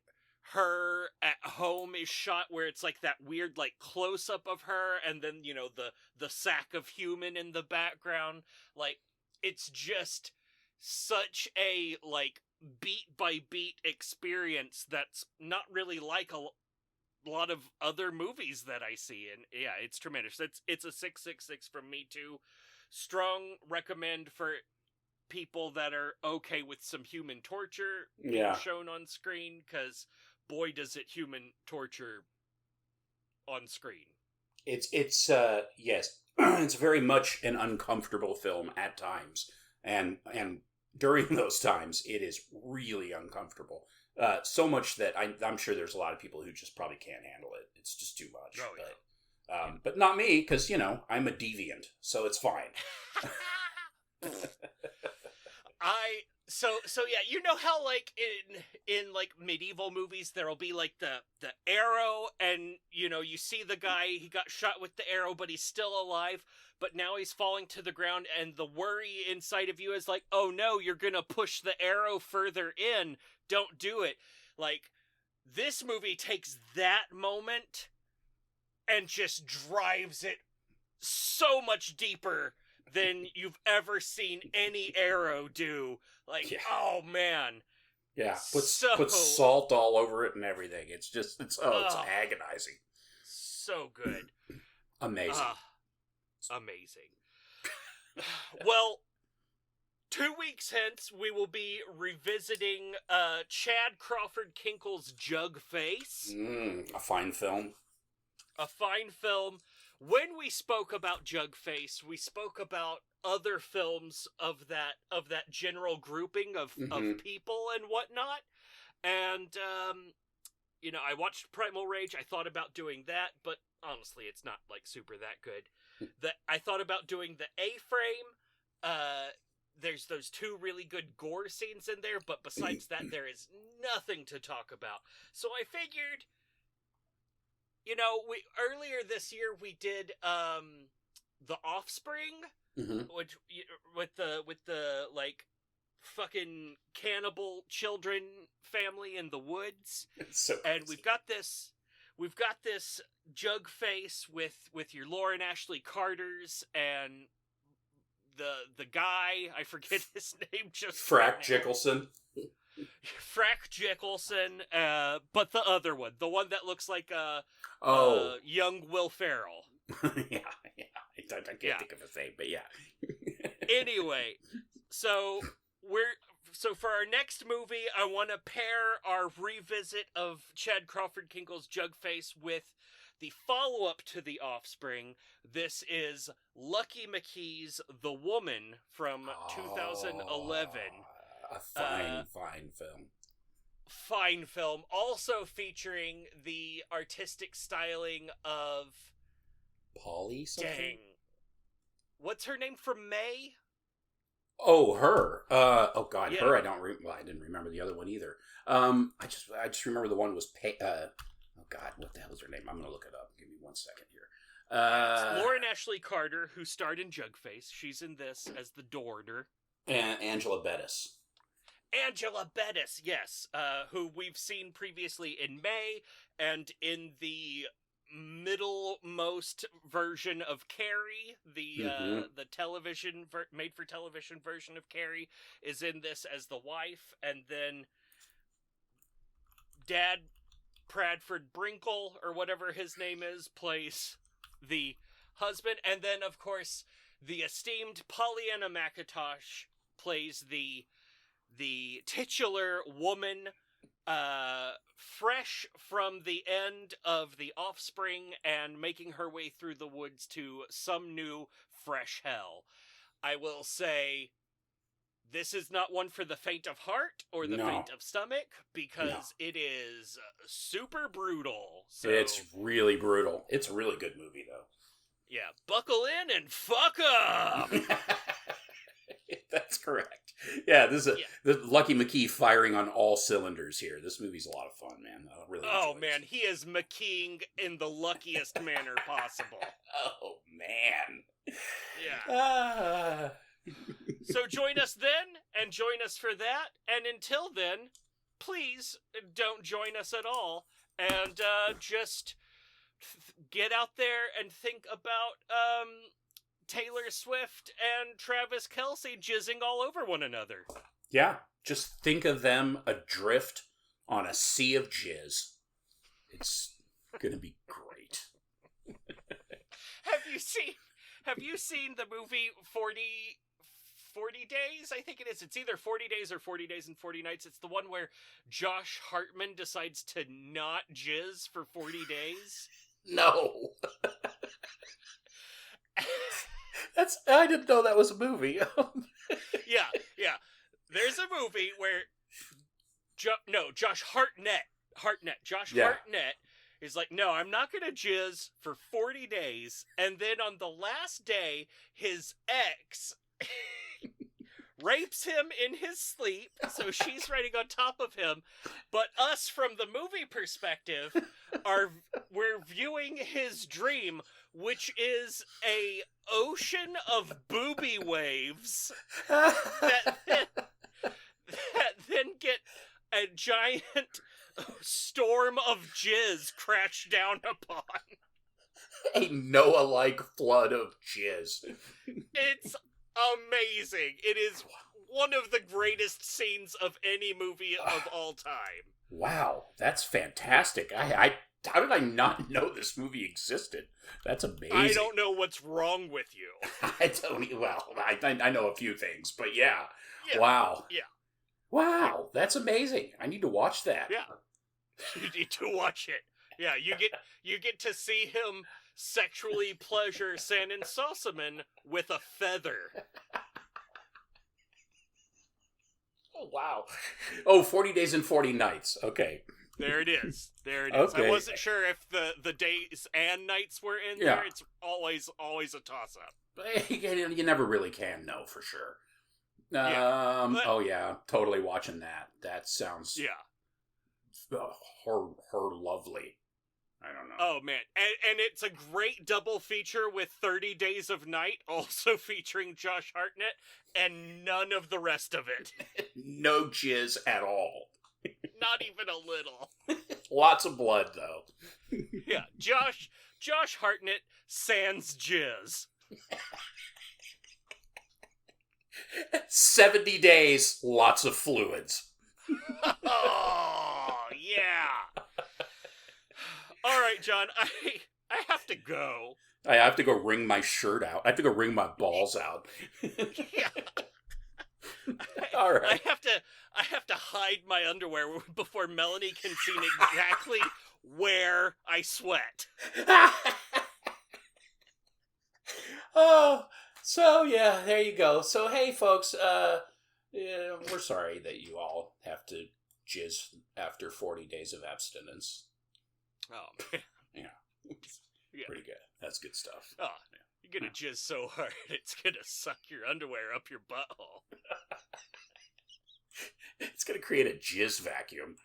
her at home is shot, where it's like that weird like close up of her and then the sack of human in the background. Like it's just such a like beat by beat experience that's not really like a lot of other movies that I see, and yeah, it's tremendous. It's a 666 from me too. Strong recommend for people that are okay with some human torture being shown on screen, because boy does it human torture on screen. It's yes, it's very much an uncomfortable film at times, and during those times it is really uncomfortable. So much that I'm sure there's a lot of people who just probably can't handle it. It's just too much. Oh, yeah. But not me, because, I'm a deviant, so it's fine. So yeah, you know how like in like medieval movies there'll be like the arrow, and you see the guy, he got shot with the arrow but he's still alive, but now he's falling to the ground, and the worry inside of you is like, oh no, you're gonna push the arrow further in, don't do it. Like, this movie takes that moment and just drives it so much deeper than you've ever seen any arrow do. Like, yeah. Oh man. Yeah, put salt all over it and everything. It's agonizing. So good. Amazing. Amazing. Well, 2 weeks hence, we will be revisiting Chad Crawford Kinkle's Jug Face. A fine film. A fine film. When we spoke about Jug Face, we spoke about other films of that general grouping of people and whatnot. And, I watched Primal Rage. I thought about doing that, but honestly, it's not, like, super that good. I thought about doing the A-Frame. There's those 2 really good gore scenes in there, but besides that, there is nothing to talk about. So I figured, earlier this year we did The Offspring, which with the like fucking cannibal children family in the woods. It's so crazy. And we've got this Jug Face with your Lauren Ashley Carters and the guy, I forget his name just Frack Jickelson. Frack Jickelson, but the other one, the one that looks like young Will Ferrell. yeah, I can't think of his name, but yeah. Anyway, so for our next movie, I want to pair our revisit of Chad Crawford Kinkle's Jug Face with the follow-up to The Offspring. This is Lucky McKee's The Woman from 2011. A fine film. Fine film. Also featuring the artistic styling of... Polly something? Dang. What's her name from May? Oh, her. Oh God, yeah. Her. I didn't remember the other one either. I just remember the one was oh God, what the hell is her name? I'm gonna look it up. Give me 1 second here. It's Lauren Ashley Carter, who starred in Jug Face. She's in this as the Dorder. And Angela Bettis. Angela Bettis, yes, who we've seen previously in May, and in the middlemost version of Carrie, the television made for television version of Carrie, is in this as the wife, and then Dad Bradford Brinkle, or whatever his name is, plays the husband, and then of course the esteemed Pollyanna McIntosh plays the titular woman, fresh from the end of The Offspring and making her way through the woods to some new, fresh hell. I will say, this is not one for the faint of heart or the faint of stomach, because it is super brutal. So, it's really brutal. It's a really good movie, though. Yeah, buckle in and fuck up! That's correct. Yeah, this is the Lucky McKee firing on all cylinders here. This movie's a lot of fun, man. I really enjoy man, he is McKeeing in the luckiest manner possible. Oh, man. Yeah. So join us then, and join us for that, and until then, please don't join us at all, and just get out there and think about Taylor Swift and Travis Kelce jizzing all over one another. Yeah, just think of them adrift on a sea of jizz. It's gonna be great. Have you seen the movie 40 Days? I think it is. It's either 40 Days or 40 Days and 40 Nights. It's the one where Josh Hartman decides to not jizz for 40 days. No. I didn't know that was a movie. Yeah. There's a movie where Josh Hartnett. Josh Yeah. Hartnett is like, no, I'm not gonna jizz for 40 days, and then on the last day, his ex rapes him in his sleep, so she's riding on top of him, but us from the movie perspective we're viewing his dream, which is a ocean of booby waves that then get a giant storm of jizz crash down upon. A Noah-like flood of jizz. It's amazing. It is one of the greatest scenes of any movie of all time. Wow, that's fantastic. How did I not know this movie existed? That's amazing. I don't know what's wrong with you. I know a few things, but yeah. Yeah. Wow. Yeah. Wow, that's amazing. I need to watch that. Yeah. You need to watch it. Yeah, you get to see him sexually pleasure Shannon Sossaman with a feather. Oh, wow. Oh, 40 Days and 40 Nights. Okay. There it is. There it is. Okay. I wasn't sure if the days and nights were in there. It's always a toss-up. You never really can know for sure. Oh yeah, totally watching that. That sounds her lovely. I don't know. Oh man, and it's a great double feature with 30 Days of Night, also featuring Josh Hartnett, and none of the rest of it. No jizz at all. Not even a little. Lots of blood though. Yeah, Josh Hartnett sans jizz. 70 days, lots of fluids. Oh, yeah. All right, John, I have to go. I have to go wring my shirt out. I have to go wring my balls out. Yeah. All right. I have to hide my underwear before Melanie can see exactly where I sweat. Oh, so yeah, there you go. So hey, folks, we're sorry that you all have to jizz after 40 days of abstinence. Oh, man. Yeah. Pretty good. That's good stuff. Oh, you're gonna jizz so hard, it's gonna suck your underwear up your butthole. It's gonna create a jizz vacuum.